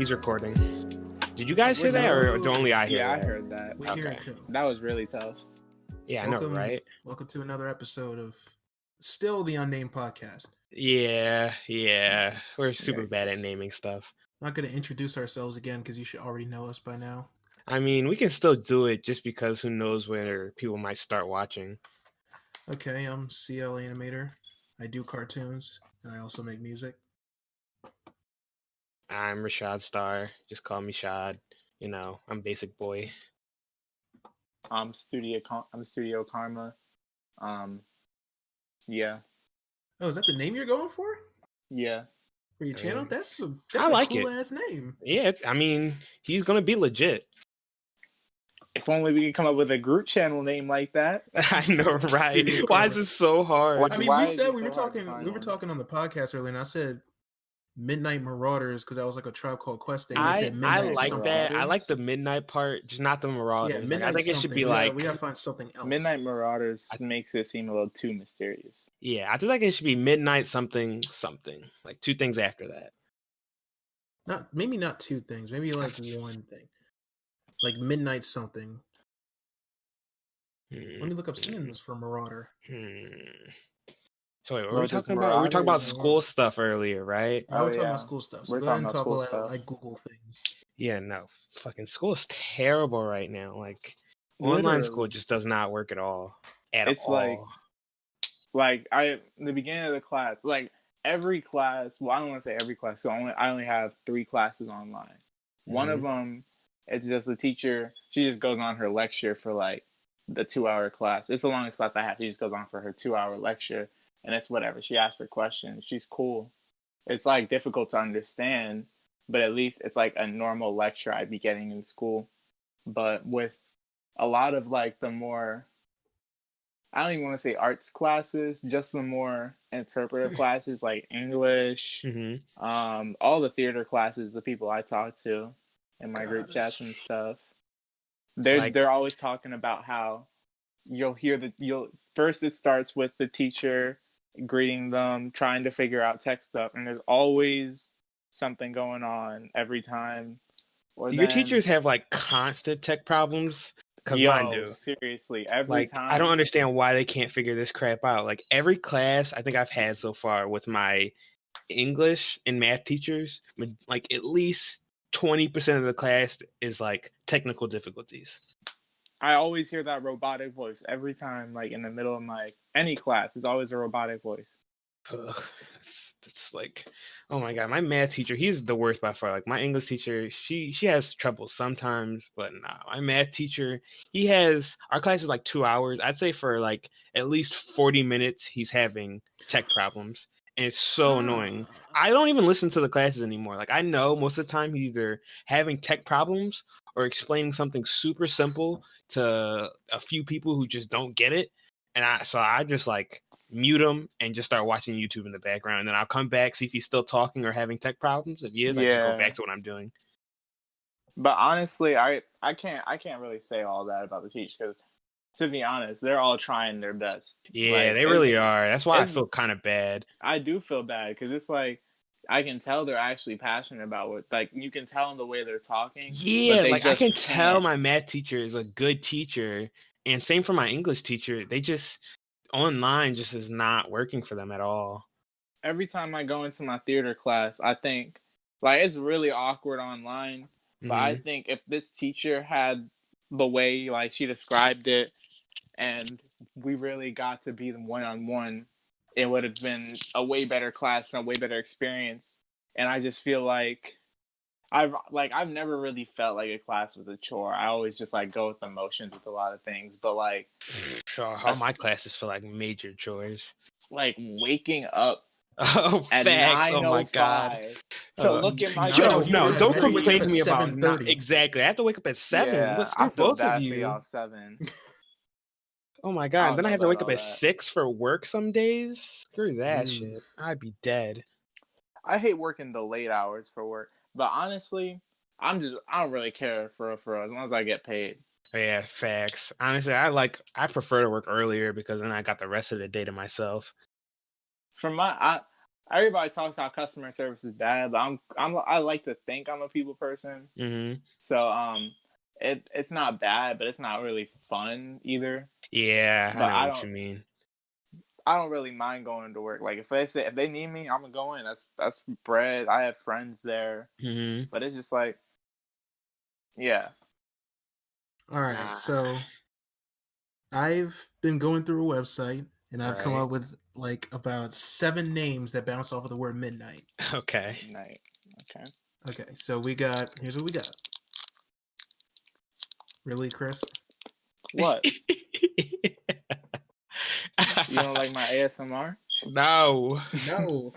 He's recording. Did you guys hear that, or do only I hear Yeah, that? I heard that. We hear it too. That was really tough. Yeah, I know, right? Welcome to another episode of still the Unnamed Podcast. Yeah. We're super bad at naming stuff. I'm not going to introduce ourselves again because you should already know us by now. I mean, we can still do it just because who knows where people might start watching. Okay, I'm CL Animator. I do cartoons, and I also make music. I'm Rashad Star. Just call me Shad. You know, I'm basic boy. I'm Studio Karma. Yeah. Oh, is that the name you're going for? Yeah. For your channel? That's a cool ass name. Yeah, I mean, he's gonna be legit. If only we could come up with a group channel name like that. I know, right? Why is it so hard? I mean, we were talking on the podcast earlier, and I said Midnight Marauders because that was like a Tribe Called Quest thing. I like something. that. I like the Midnight part, just not the Marauders. Yeah, I think it should be like we gotta find something else. Midnight Marauders makes it seem a little too mysterious. Yeah, I think it should be Midnight something, like two things after that. Maybe not two things. Maybe like one thing, like Midnight something. Let me look up synonyms for Marauder. So wait, what were we talking about? We were talking about school stuff earlier, right? We're talking about school stuff. So go ahead and talk about like Google things. Yeah, no. Fucking school is terrible right now. Like online school just does not work at all. It's like the beginning of the class, like every class, well, I don't want to say every class, so I only have 3 classes online. One of them, it's just a teacher, she just goes on her lecture for like the 2-hour class. It's the longest class I have. She just goes on for her 2-hour lecture, and it's whatever. She asks for questions. She's cool. It's like difficult to understand, but at least it's like a normal lecture I'd be getting in school. But with a lot of like the more, I don't even want to say arts classes, just the more interpretive classes like English, all the theater classes, the people I talk to in my group chats and stuff, they're always talking about how first it starts with the teacher greeting them, trying to figure out tech stuff, and there's always something going on every time. Your teachers have like constant tech problems? Because mine do. Seriously, every time. I don't understand why they can't figure this crap out. Like every class I think I've had so far with my English and math teachers, like at least 20% of the class is like technical difficulties. I always hear that robotic voice every time, like in the middle of any class. It's always a robotic voice. It's like, oh my god, my math teacher, he's the worst by far. Like my English teacher, she has trouble sometimes, but nah, my math teacher, our class is like 2 hours. I'd say for like at least 40 minutes, he's having tech problems. And it's so annoying. I don't even listen to the classes anymore. Like I know most of the time he's either having tech problems or explaining something super simple to a few people who just don't get it. And I just like mute him and just start watching YouTube in the background. And then I'll come back, see if he's still talking or having tech problems. If he is, I just go back to what I'm doing. But honestly, I can't really say all that about the teacher because, to be honest, they're all trying their best. Yeah, they really are. That's why I feel kind of bad. I do feel bad because it's like I can tell they're actually passionate about what. Like you can tell in the way they're talking. Yeah, like I can tell my math teacher is a good teacher, and same for my English teacher. They just online just is not working for them at all. Every time I go into my theater class, I think like it's really awkward online. But I think if this teacher had the way like she described it, and we really got to be the one-on-one, it would have been a way better class and a way better experience. And I just feel like I've never really felt like a class was a chore. I always just like go with the motions with a lot of things. But like, sure, how my classes feel like major chores. Like waking up. Oh, at facts! Oh my god! To look at my no, don't complain to me about not exactly. I have to wake up at 7. Yeah, I feel bad for y'all 7. Oh my god! And then I have to wake up at 6 for work some days. Screw that shit. I'd be dead. I hate working the late hours for work, but honestly, I don't really care for as long as I get paid. Yeah, facts. Honestly, I prefer to work earlier because then I got the rest of the day to myself. everybody talks how customer service is bad, but I like to think I'm a people person. Mm-hmm. So it's not bad, but it's not really fun either. Yeah, But I know what you mean. I don't really mind going to work. Like if they need me, I'm gonna go in. That's bread. I have friends there. Mm-hmm. But it's just like, yeah. All right, so I've been going through a website and I've come up with like about 7 names that bounce off of the word midnight. Okay. Midnight. Okay. Okay, so here's what we got. Really, Chris? What? You don't like my ASMR? No. No.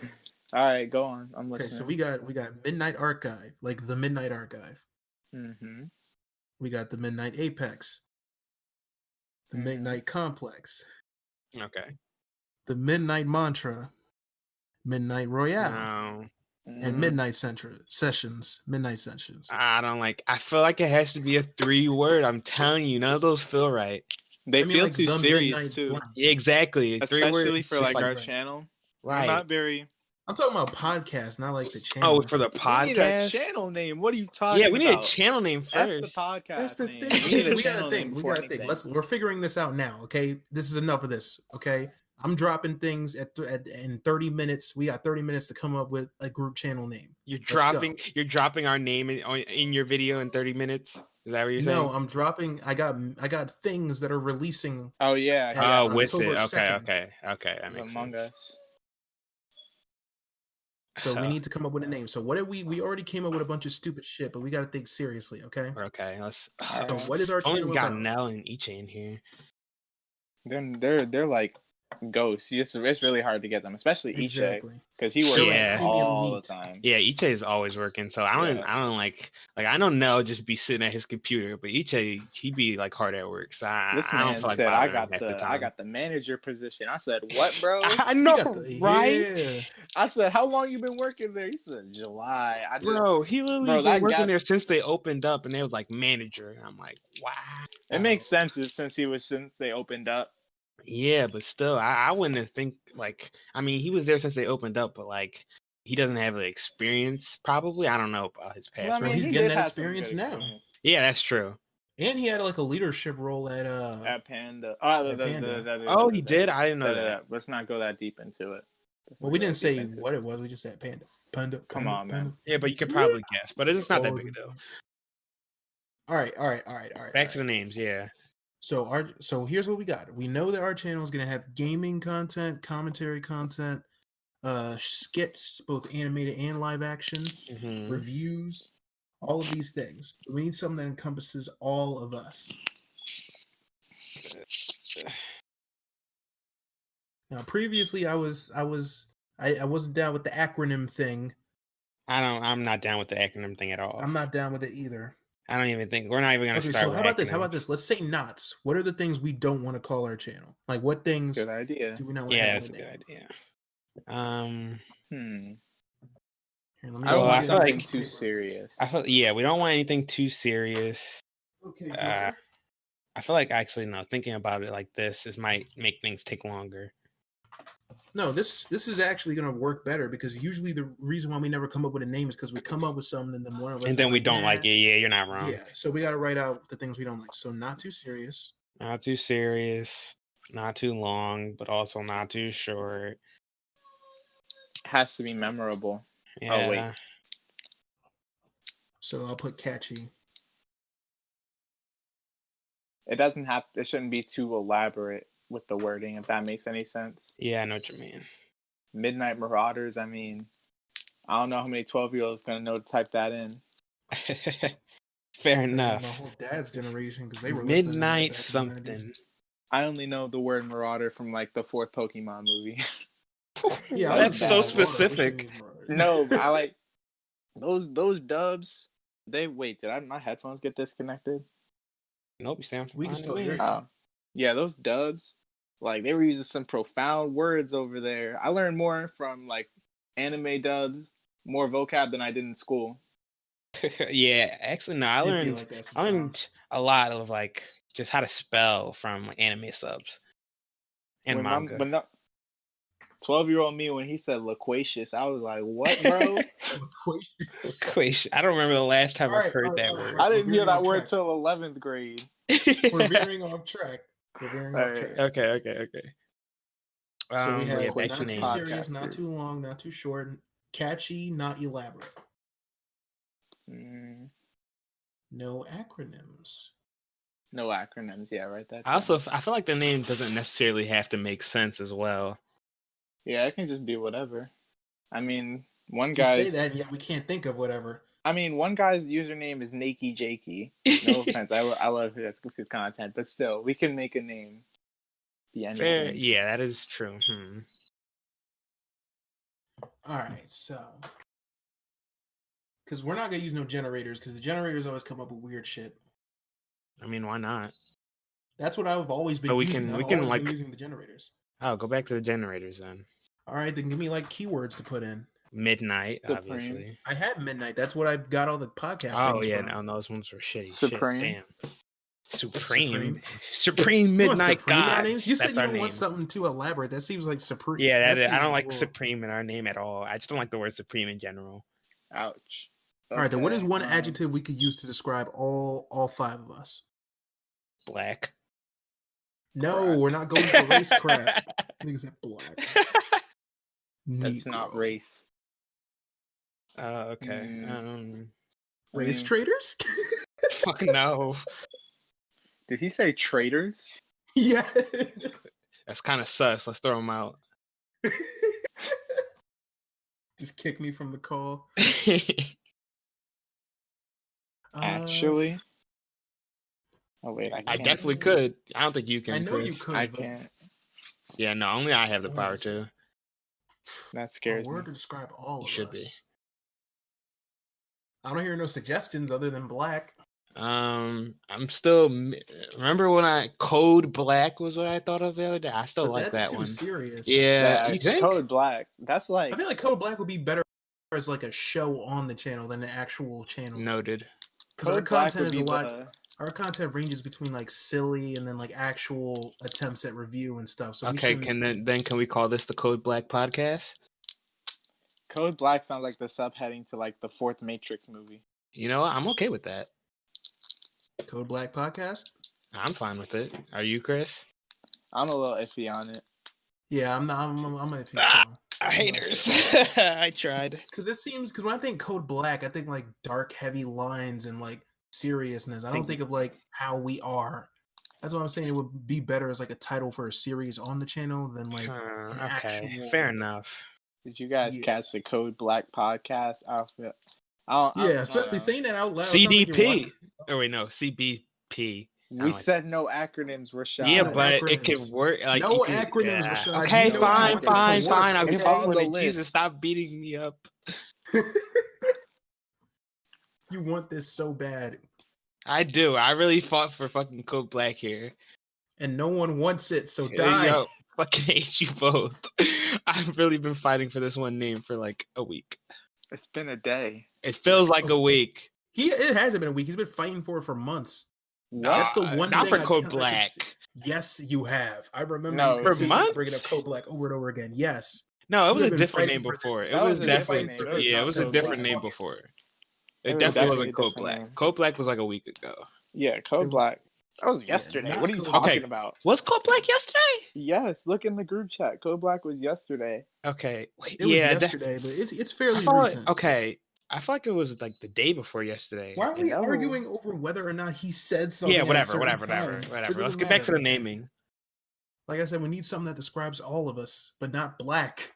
All right, go on. I'm listening. Okay, so we got Midnight Archive, like the Midnight Archive. Mm-hmm. We got the Midnight Apex, the Midnight Complex. Okay. The Midnight Mantra, Midnight Royale, No. and Midnight Sessions. Midnight Sessions. I feel like it has to be a 3-word. I'm telling you, none of those feel right. They feel like too serious too. Blank. Yeah, exactly. Especially for like our right. channel. Right. We're not very. I'm talking about podcast, not like the channel. Oh, for the podcast? We need a channel name. What are you talking about? Yeah, we need a channel name first. That's the podcast. That's the name. thing. We need a we channel gotta think. name. We gotta think. We're figuring this out now. Okay, this is enough of this. Okay, I'm dropping things in 30 minutes. We got 30 minutes to come up with a group channel name. You're dropping our name in your video in 30 minutes. Is that what you're saying? No, I'm dropping. I got things that are releasing. Oh yeah. Oh, with October it. 2nd. Okay. That makes Among sense. Us. So we need to come up with a name. So what did we already came up with a bunch of stupid shit, but we got to think seriously, okay? Okay, let's. So what is our channel got about? Nell and Iche in here. They're like ghosts. It's really hard to get them, especially Iche, because he works all the time. Yeah, Iche is always working. So I don't like I know Nell just be sitting at his computer, but Iche he'd be like hard at work. So this I man don't feel like said I got the manager position. I said what, bro? I know, right? Yeah. I said how long you been working there? He said July. He literally been working there since they opened up, and they was like manager. And I'm like, wow. It makes sense since they opened up. Yeah, but still, I wouldn't think like. I mean, he was there since they opened up, but like, he doesn't have the experience. Probably, I don't know about his past. Well, I mean, he's getting that experience now. Yeah, that's true. And he had like a leadership role at Panda. Oh, he did. I didn't know that. Let's not go that deep into it. Well, we didn't say what it was. We just said Panda. Come on, man. Yeah, but you could probably guess. But it's not that big a deal. All right. Back to the names. Yeah. So here's what we got. We know that our channel is gonna have gaming content, commentary content, skits, both animated and live action, reviews, all of these things. We need something that encompasses all of us. Now, previously, I wasn't down with the acronym thing. I'm not down with the acronym thing at all. I'm not down with it either. I don't even think we're not even gonna start. So how about this? Let's say knots. What are the things we don't want to call our channel? Like what things? Good idea. Do we not want to have that's a good idea. I don't want something too serious. We don't want anything too serious. Okay. I feel like actually no. Thinking about it like this might make things take longer. No, this is actually going to work better because usually the reason why we never come up with a name is because we come up with something and then one of us and then we don't like it. Yeah, you're not wrong. Yeah, so we got to write out the things we don't like. So not too serious. Not too serious. Not too long, but also not too short. Has to be memorable. Yeah. Oh wait. So I'll put catchy. It shouldn't be too elaborate with the wording, if that makes any sense. Yeah, I know what you mean. Midnight Marauders, I mean, I don't know how many 12-year-olds going to know to type that in. Fair enough. My whole dad's generation, because they were Midnight something. I only know the word Marauder from like the 4th Pokemon movie. Yeah, that's so specific. No, I like those dubs. Did my headphones get disconnected? Nope, you sound we can still hear you. Oh. Yeah, those dubs, like they were using some profound words over there. I learned more from like anime dubs, more vocab than I did in school. Yeah, actually, no, I learned a lot of like just how to spell from anime subs and manga. 12-year-old me, when he said loquacious, I was like, what, bro? Loquacious. I don't remember the last time I've heard that word. I didn't hear that word till 11th grade. We're veering off track. Okay. So we have back not to too names. serious, not too long, not too short, catchy, not elaborate. No acronyms. No acronyms. Yeah, right. That. I feel like the name doesn't necessarily have to make sense as well. Yeah, it can just be whatever. I mean, one You guy say that, yet we can't think of whatever. I mean, one guy's username is Nakey Jakey. No offense, I love his content, but still, we can make a name be anything. Fair, yeah, that is true. All right, so because we're not gonna use no generators, because the generators always come up with weird shit. I mean, why not? That's what I've always been using. I've always been using the generators. Oh, go back to the generators then. All right, then give me like keywords to put in. Midnight, Supreme. Obviously. I had midnight. That's what I got all the podcast. Oh yeah, from. no, those ones were shitty. Supreme. Shit, damn. Supreme Midnight Gods. You said you don't want something too elaborate. That seems like Supreme. Yeah, I don't like Supreme in our name at all. I just don't like the word Supreme in general. Ouch. All right, then what is one adjective we could use to describe all five of us? Black. No, we're not going for race crap. Niggas said black. That's not race. Okay. Race traders? Fuck no. Did he say traitors? Yes. That's kind of sus. Let's throw him out. Just kick me from the call. Actually. Oh wait, I definitely could. I don't think you can. I know Chris. you could. I can't. Yeah, no, only I have the power to. That scares me. A word to describe all of should us. Be. I don't hear no suggestions other than black. I'm still. Remember when Code Black was what I thought of the other day? I still like that one. That's too serious. Yeah, you think? Code Black. That's like. I feel like Code Black would be better as like a show on the channel than an actual channel. Noted. Because our content is a lot. Our content ranges between like silly and then like actual attempts at review and stuff. So okay, can we call this the Code Black podcast? Code Black sounds like the subheading to like the fourth Matrix movie. You know, I'm okay with that. Code Black podcast. I'm fine with it. Are you, Chris? I'm a little iffy on it. Yeah, I'm iffy too. Haters. I tried. Because when I think Code Black, I think like dark, heavy lines and like seriousness. I don't think of like how we are. That's what I'm saying. It would be better as like a title for a series on the channel than like an actual... Fair enough. Did you guys catch the Code Black podcast outfit? Especially saying that out loud. CDP. Oh wait, no, CBP. We said no acronyms, Rashad. Yeah, but it can work. Like, no acronyms, Rashad. Okay, fine. I'll give up on it. Jesus, stop beating me up. You want this so bad. I do. I really fought for fucking Code Black here. And no one wants it, so die. Yo, fucking hate you both. I've really been fighting for this one name for like a week. It's been a day. It feels like a week. It hasn't been a week. He's been fighting for it for months. That's the one not thing for Code Black. Yes, you have. I remember for months bringing up Code Black over and over again. Yes. No, it was a different name before. It was definitely it was a different name before. It definitely wasn't Code Black. Code Black was like a week ago. Yeah, Code Black. That was yesterday. What are you talking about? Was Code Black yesterday? Yes, look in the group chat. Code Black was yesterday. Okay. It was yesterday, but it's fairly recent. Okay. I feel like it was like the day before yesterday. Why are we arguing over whether or not he said something? Yeah, whatever. Let's get back to the naming. Like I said, we need something that describes all of us, but not black.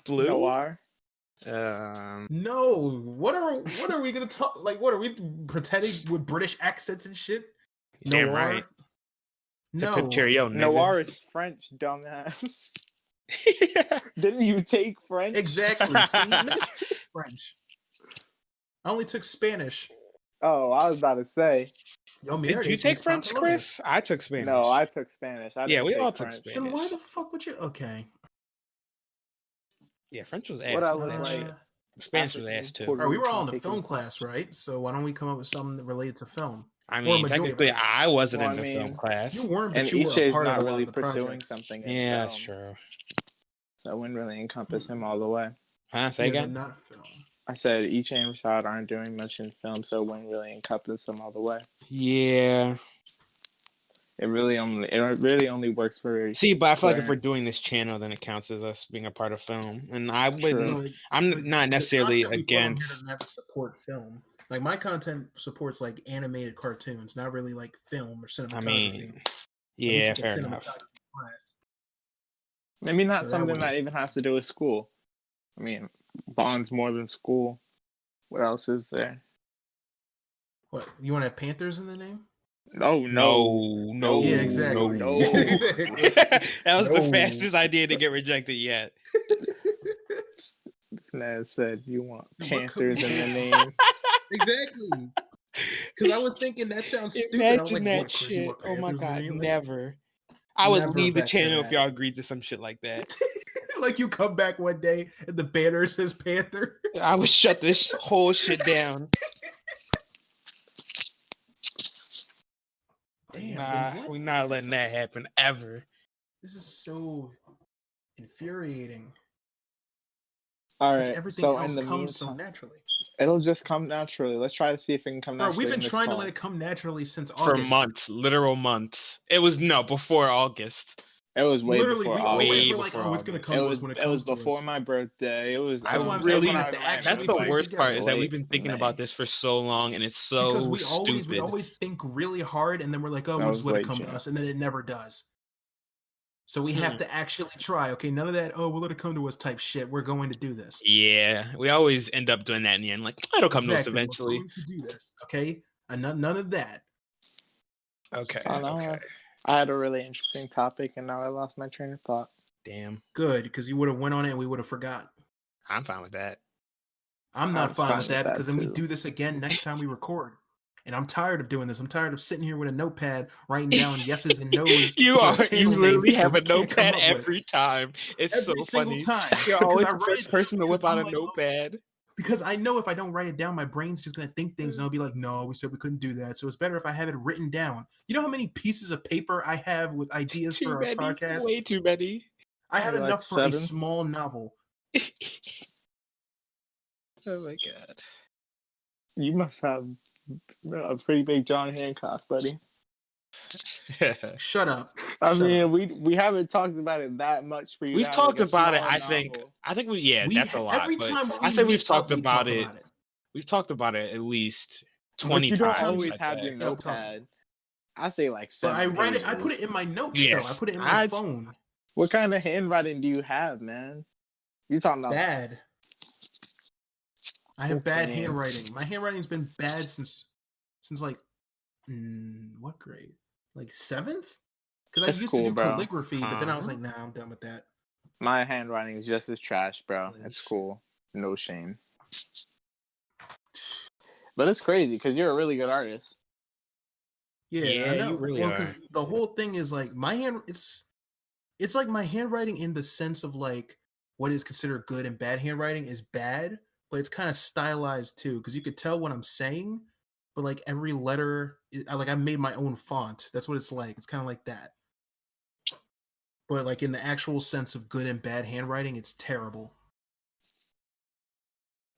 Blue? Noir? No. What are we gonna talk? Like, what are we pretending with British accents and shit? Damn Noir? Right. No. Cheerio, Noir is French, dumbass. Didn't you take French? Exactly. See? French. I only took Spanish. Oh, I was about to say. Did you take French, Chris? I took Spanish. No, I took Spanish. We all took Spanish. Then why the fuck would you? Okay. Yeah, French was ass. What I look like? Spanish was ass too. We were all in the film class, right? So why don't we come up with something related to film? I Or mean, majority technically, of it. I wasn't Well, in I the film mean, class. You weren't, and but you were a Iche's part of not a lot really of the pursuing projects. something in Yeah, that's film, true. so I wouldn't really encompass him all the way. Huh? Say Yeah, they're again? not film. I said Iche and Rashad aren't doing much in film, so it wouldn't really encompass them all the way. Yeah. It really only works for. See, but I feel like if we're Clarence. doing this channel, then it counts as us being a part of film. And I True. wouldn't. No, I'm but not the necessarily content we put on here against. doesn't have to support film. Like my content supports like animated cartoons, not really like film or cinematography. I mean, Like, yeah, we took a fair enough. cinematography class. Maybe not So something that even has to do with school. I mean, Bond's more than school. What else is there? What, you want to have Panthers in the name? No. Yeah, exactly. No. That was the No. fastest idea to get rejected yet. This man said you want What Panthers could- in the name. Exactly. Because I was thinking that sounds stupid. I was Imagine like, that what, Chris, you shit. want Oh my Panthers in the god, name? Like, never. I would never leave the back to channel if that. y'all agreed to some shit like that. Like you come back one day and the banner says Panther. I would shut this whole shit down. Damn, Nah, what? we're not letting that happen ever. This is so infuriating. All It's right. like everything So else in the comes so meantime, naturally. it'll just come naturally. Let's try to see if it can come Bro, naturally. we've been in this trying to call. let it come naturally since For August. months, literal months. It was before August. It was way Literally, before we August. always Way were like, before oh, it's gonna August. come It to was us when it it comes was to before us. my birthday. It was. That's why I'm really- saying we have to That's actually That's the put it worst part together. is that we've Late been thinking May. about this for so long, and it's so Because we stupid. always think really hard, and then we're like, oh, That we'll was just let it late come June. to us, and then it never does. So we have to actually try. Okay, none of that. Oh, we'll let it come to us type shit. We're going to do this. Yeah, we always end up doing that in the end. Like, it'll come to us Exactly. eventually. We're going to do this. Okay, and none of that. Okay. Oh, no. Okay. I had a really interesting topic, and now I lost my train of thought. Damn. Good, because you would have went on it and we would have forgot. I'm fine with that. I'm not fine with that because then we too. do this again next time we record. And I'm tired of doing this. I'm tired of sitting here with a notepad writing down yeses and nos. You for a are. You channel name literally that have we a can't come notepad up with. every time. It's Every so single funny. time. You're Because always I the write first it person to because whip out I'm a like, oh, notepad. because I know if I don't write it down, my brain's just gonna think things, and I'll be like, "No, we said we couldn't do that." So it's better if I have it written down. You know how many pieces of paper I have with ideas Too for our many. podcast? Way too many. I have Like enough for a 7? small novel. Oh my god. You must have a pretty big John Hancock, buddy. Shut up. I Shut mean, up. we haven't talked about it that much for you. We've to have, talked like, a about it. smaller I think. novel. I think we. Yeah, that's a lot. Every But time I we say we've meet talked up, we about talk it. about it. We've talked about it at least But 20 you don't times. always I'd have say. your Yeah, I'm talking. notepad. I say like But 7 I write it. I pages. put it in my notes. Yes, Though I put it in my I'd- phone. What kind of handwriting do you have, man? You talking about Bad. I have bad Okay. handwriting. My handwriting's been bad since like what grade? Like 7th? Because I It's used cool, to do bro. calligraphy, but then I was Huh? like, nah, I'm done with that. My handwriting is just as trash, bro. It's cool. No shame. But it's crazy because you're a really good artist. Yeah, Yeah, I know. you really Well, are. because the whole thing is like my hand. It's like my handwriting in the sense of like what is considered good and bad handwriting is bad, but it's kind of stylized too because you could tell what I'm saying, but like every letter, I made my own font. That's what it's like. It's kind of like that. But like in the actual sense of good and bad handwriting, it's terrible.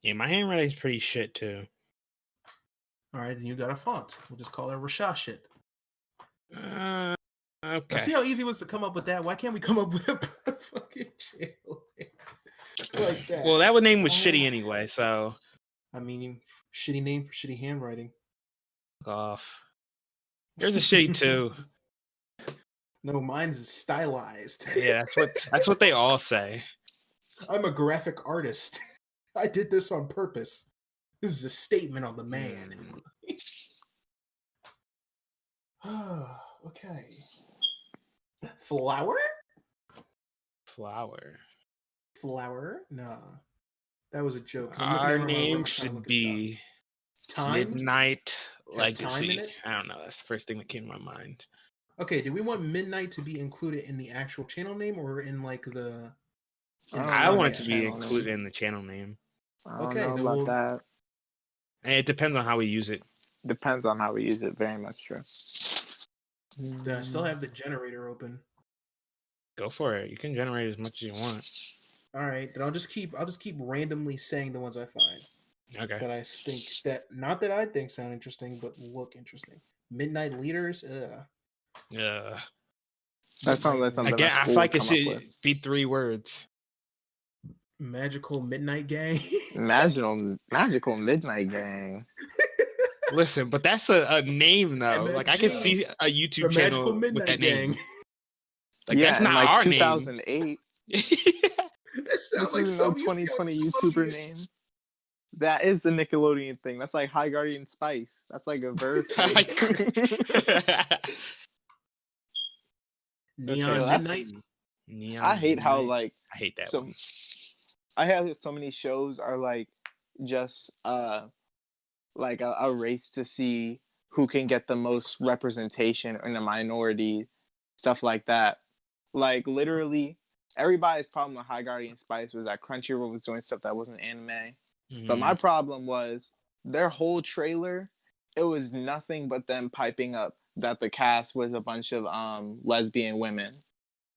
Yeah, my handwriting's pretty shit too. All right, then you got a font. We'll just call it Rashad shit. Okay. Now, see how easy it was to come up with that? Why can't we come up with a fucking channel like that? Well, that name was shitty anyway, so. I mean, shitty name for shitty handwriting. Off. There's a shitty too. No, mine's is stylized. Yeah, that's what they all say. I'm a graphic artist. I did this on purpose. This is a statement on the man. Okay. Flower? Flower. Nah. That was a joke. Our name should be Time? Midnight Have time in Legacy. it? I don't know. That's the first thing that came to my mind. Okay, do we want Midnight to be included in the actual channel name or in like the... I want it to be channel name. included in the channel name. I don't Okay, know then about we'll- that. And it depends on how we use it. Depends on how we use it. Very much true. I still have the generator open. Go for it. You can generate as much as you want. All right, then I'll just keep randomly saying the ones I find. Okay. That I think that not that I think sound interesting, but look interesting. Midnight Leaders. Yeah. That sounds like something Again, I cool feel like it come up should with. be 3 words. Magical Midnight Gang. Magical Midnight Gang. Listen, but that's a name though. MMG. Like I could see a YouTube The Magical channel with Midnight that name. Gang. Like yeah, that's in not like our 2008. name. That sounds This like is no some 2020 YouTuber name. That is the Nickelodeon thing. That's like High Guardian Spice. That's like a verb thing. Neon Yo, Midnight. Neon I hate how Midnight. like I hate that so. one. I have so many shows are like just like a race to see who can get the most representation in a minority, stuff like that. Like literally, everybody's problem with High Guardian Spice was that Crunchyroll was doing stuff that wasn't anime. But my problem was their whole trailer. It was nothing but them piping up that the cast was a bunch of lesbian women.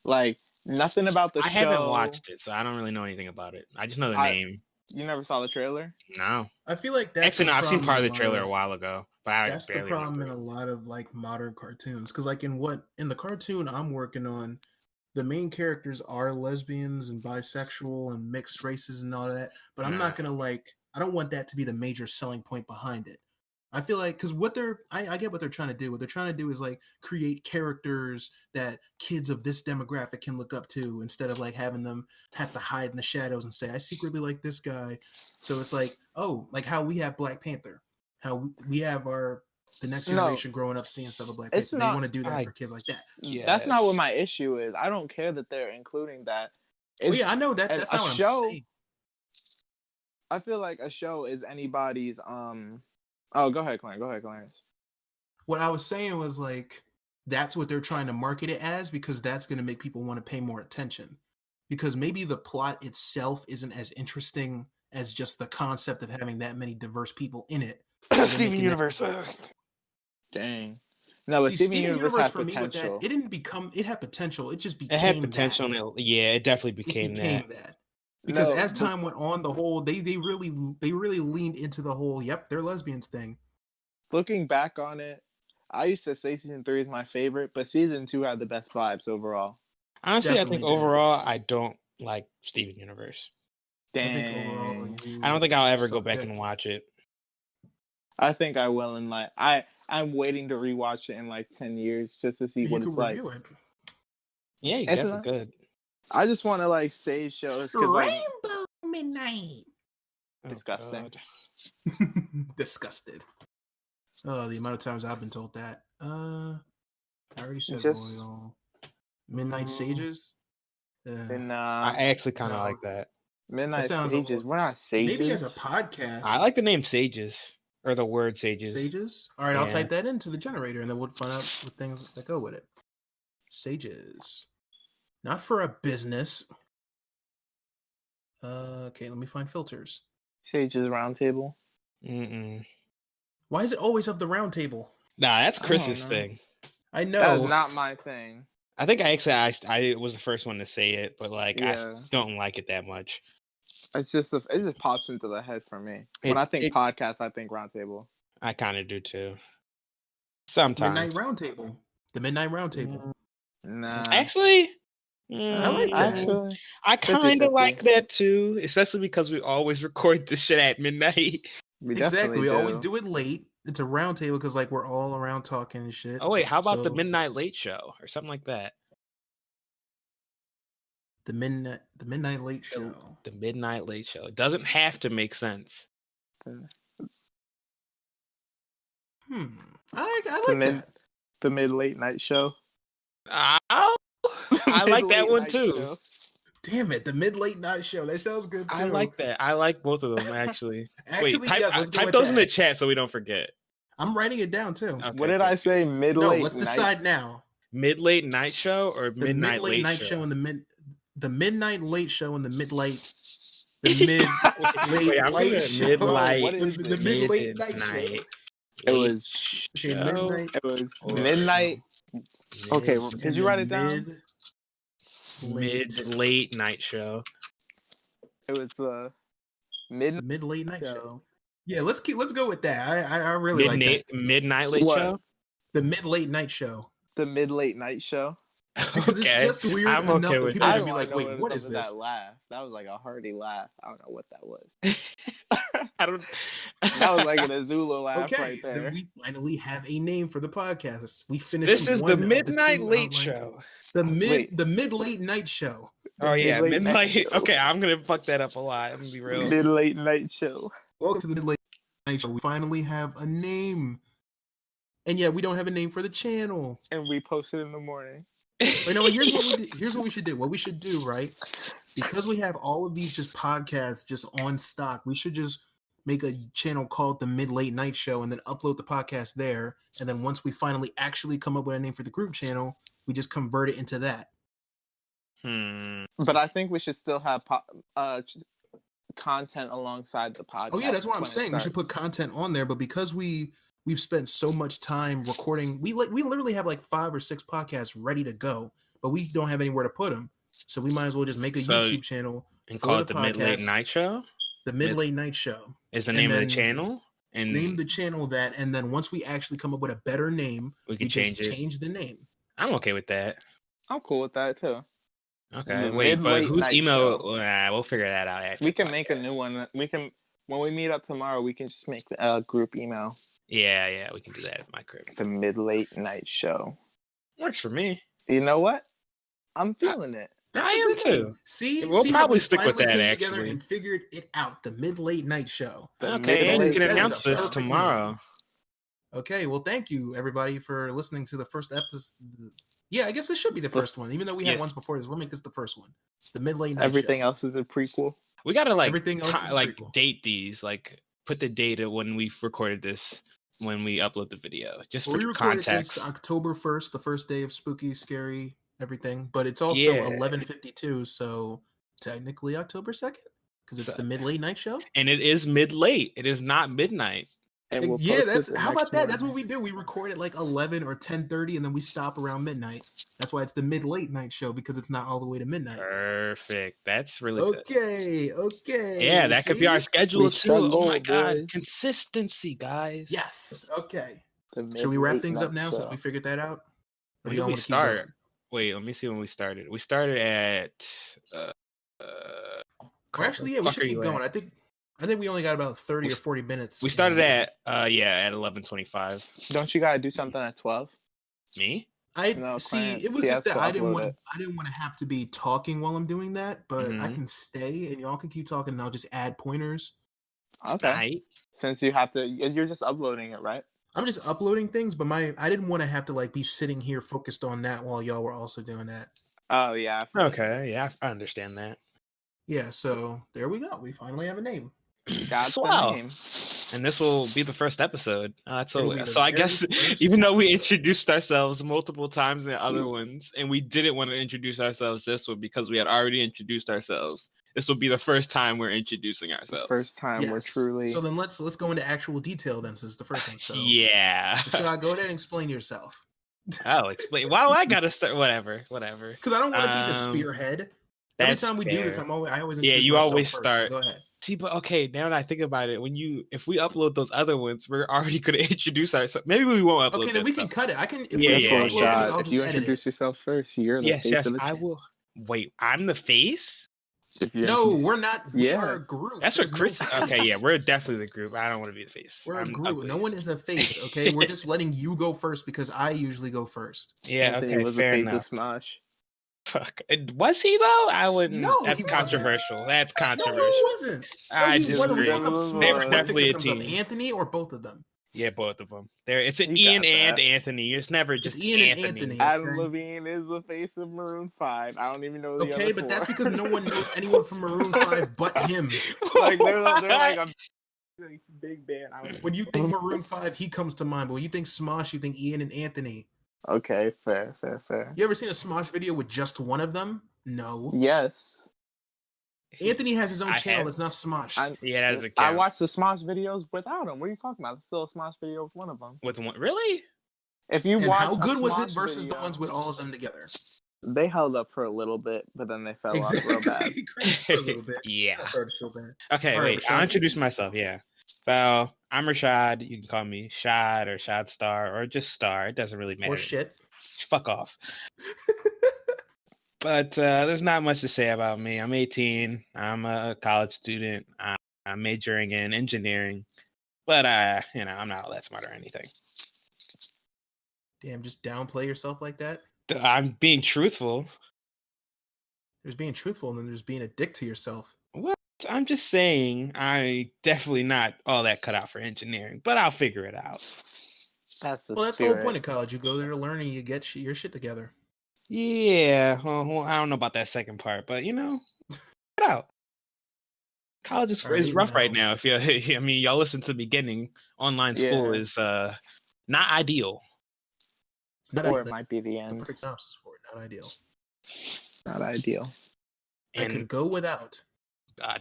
Like nothing about the show. I haven't watched it, so I don't really know anything about it. I just know the name. You never saw the trailer? No. I feel like that's actually no. I've seen part of the trailer a while ago, but I that's barely the problem remember in a lot of like modern cartoons. Because like in the cartoon I'm working on, the main characters are lesbians and bisexual and mixed races and all that. But I'm not gonna I don't want that to be the major selling point behind it. I feel like because I get what they're trying to do. What they're trying to do is like create characters that kids of this demographic can look up to instead of like having them have to hide in the shadows and say, I secretly like this guy. So it's like, oh, like how we have Black Panther, how we have the next generation growing up seeing stuff with Black Panther. They want to do that for kids like that. Yeah. That's not what my issue is. I don't care that they're including that. Yeah, I know that. That's not what I'm saying. I feel like a show is anybody's Oh, go ahead, Clarence. What I was saying was like that's what they're trying to market it as because that's going to make people want to pay more attention. Because maybe the plot itself isn't as interesting as just the concept of having that many diverse people in it. So Steven Universe. Dang. No, but Steven Universe had potential. It had potential. It just became It had potential. It definitely became that. Because as time went on, the whole they really leaned into the whole they're lesbians thing. Looking back on it, I used to say season 3 is my favorite, but season 2 had the best vibes overall. Honestly, I think overall I don't like Steven Universe. Dang. I don't think I'll ever go back and watch it. I think I will in I'm waiting to rewatch it in like 10 years just to see what it's like. Yeah, you definitely could. I just want to like save shows because Rainbow Midnight. Disgusting. Disgusted. Oh, the amount of times I've been told that. I already said Royal. Midnight Sages. I actually kind of like that. Midnight Sages. We're not sages. Maybe as a podcast. I like the name Sages or the word Sages. Sages. All right, I'll type that into the generator, and then we'll find out what things that go with it. Sages. Not for a business. Okay, let me find filters. Sages Roundtable. Why is it always of the round table? Nah, that's Chris's thing. I know. That's not my thing. I think I was the first one to say it, but like I don't like it that much. It just pops into the head for me. When I think podcast, I think Roundtable. I kind of do too. Sometimes. Midnight Roundtable. The Midnight Roundtable. Nah. Actually, I like that. Actually, I kind of like that too, especially because we always record this shit at midnight. We always do it late. It's a round table because like we're all around talking and shit. Oh wait, how about the Midnight Late Show or something like that? The Midnight Late Show. The Midnight Late Show. It doesn't have to make sense. I like that. The Mid-Late Night Show. I like that one too. Show. Damn it, the Mid-Late Night Show. That sounds good too. I like that. I like both of them actually. Wait, type those in the chat so we don't forget. I'm writing it down too. Okay, what did I say? Mid-late. No, let's decide now. Mid-Late Night Show or Midnight Late Night Show? The Midnight Late Show and the Mid-Late. The Mid-Late Late Show. Midnight The Mid-Late Night Show. It was midnight. It was Or- midnight. Okay, well, And did you write it down? Late night show. It was The midnight mid late night show. show. Yeah, let's go with that. I really like that. Midnight late What? show. The mid late night show. The mid late night show. Because it's just weird I'm enough okay that with people that. are gonna be like, wait, what is this? That laugh? That was like a hearty laugh. I don't know what that was. I don't. That was like an Azula laugh Okay, right there. then we finally have a name for the podcast. We finished. This is the one of midnight two late outlines. show. The mid late night show. Oh yeah, Mid-late night midnight. show. Okay, I'm gonna fuck that up a lot. I'm gonna be real. Mid late night show. Welcome to the mid late night show. We finally have a name, and yet we don't have a name for the channel. And we posted in the morning. You know, here's what we did. Here's what we should do. What we should do, right? Because we have all of these just podcasts just on stock, we should just make a channel called the Mid Late Night Show and then upload the podcast there. And then once we finally actually come up with a name for the group channel, we just convert it into that. But I think we should still have content alongside the podcast. Oh yeah, that's what I'm saying. We should put content on there, but because we've spent so much time recording, we literally have like 5 or 6 podcasts ready to go, but we don't have anywhere to put them. So we might as well just make a YouTube channel and call it the Mid Late Night Show. The Mid Late Night Show is the name of the channel, and name the channel that. And then once we actually come up with a better name, we can change the name. I'm okay with that. I'm cool with that too. Okay, wait, but whose email? We'll figure that out after. We can make a new one. We can, when we meet up tomorrow, we can just make a group email. Yeah, we can do that at my crib. The Mid Late Night Show Works for me. You know what? I'm feeling it. That's I am too. See, we'll probably stick with that actually. And figured it out. The Mid Late Night Show. Okay, and you can announce this tomorrow. Name. Okay, well, thank you everybody for listening to the first episode. Yeah, I guess this should be the first one, even though we had ones before this. We'll make this the first one. The Mid Late Night Everything Show. else is a prequel. We gotta everything else is a prequel. Date these, like put the date of when we recorded this, when we upload the video, just for context. This October 1st, the first day of spooky, scary, everything. But it's also 11:52, so technically October 2nd because it's the Mid Late Night Show, and it is mid late. It is not midnight. And we'll that's how about that? Morning. That's what we do. We record at like 11 or 10:30, and then we stop around midnight. That's why it's the Mid Late Night Show, because it's not all the way to midnight. Perfect. That's really good. Okay. Yeah, that could be our schedule too. Oh my god, boys. Consistency, guys. Yes. Okay. Should we wrap things up now since we figured that out? Or do you want to start? Wait, let me see when we started. We started at. Actually, yeah, we should keep going. I think we only got about 30 or 40 minutes. We started at 11:25. Don't you gotta do something at 12? Me? It was just that I didn't want to have to be talking while I'm doing that, but I can stay and y'all can keep talking and I'll just add pointers. Okay. Right. Since you have to, you're just uploading it, right? I'm just uploading things, but I didn't want to have to like be sitting here focused on that while y'all were also doing that. Oh yeah. Okay, yeah, I understand that. Yeah, so there we go. We finally have a name. Got the name. And this will be the first episode. So I guess even though we introduced ourselves multiple times in the other ones, and we didn't want to introduce ourselves this one because we had already introduced ourselves, this will be the first time we're introducing ourselves. First time we're truly. So then let's go into actual detail then, since it's the first one. So yeah. Should I go ahead and explain yourself? Oh, explain. Why do I gotta start? Whatever. Because I don't want to be the spearhead. Every time we do this, I always you always start. So go ahead. See, but okay, now that I think about it, if we upload those other ones, we're already going to introduce ourselves. Maybe we won't upload. Okay, then we can cut it. I can. If you introduce yourself first, you're the face of the I will. Wait, I'm the face? No, we're not. We are a group. That's what Chris. Okay, yeah, we're definitely the group. I don't want to be the face. We're a group. Ugly. No one is a face. Okay, we're just letting you go first because I usually go first. Yeah, Anthony was fair the face enough. of Smosh. Fuck. Was he though? I wouldn't. No, that's controversial. Wasn't. That's controversial. No, he wasn't. I disagree. They were definitely a team. Anthony or both of them? Yeah, both of them. It's an Ian and Anthony. It's never just Ian and Anthony. Adam Levine is the face of Maroon 5. I don't even know the other but that's because no one knows anyone from Maroon 5 but him. Like they're like a big band. When you think Maroon 5, he comes to mind. But when you think Smosh, you think Ian and Anthony. Okay, fair. You ever seen a Smosh video with just one of them? No. Yes. Anthony has his own I channel have. that's not Smosh. Yeah, that's a I count. watched the Smosh videos without him. What are you talking about? There's still a Smosh video with one of them. With one, really? If you And watch how good was it Smosh versus video, the ones with all of them together? they held up for a little bit, but then they fell off real bad. For a little bit. Yeah. I started to feel bad. Okay, All right, wait. Rashad, I'll introduce myself. Yeah. So I'm Rashad. You can call me Shad or Shad Star or just Star. It doesn't really matter. Or shit. Fuck off. But there's not much to say about me. I'm 18. I'm a college student. I'm majoring in engineering. But I'm not all that smart or anything. Damn, just downplay yourself like that? I'm being truthful. There's being truthful and then there's being a dick to yourself. What? I'm just saying I definitely not all that cut out for engineering, but I'll figure it out. That's the That's the whole point of college. You go there to learn and you get your shit together. Yeah, well, I don't know about that second part, but get out. College is rough right now. If you, I mean, y'all listen to the beginning. Online school is not ideal. Or it might be the end. Perfect synopsis for it. Not ideal. Not ideal. I could go without.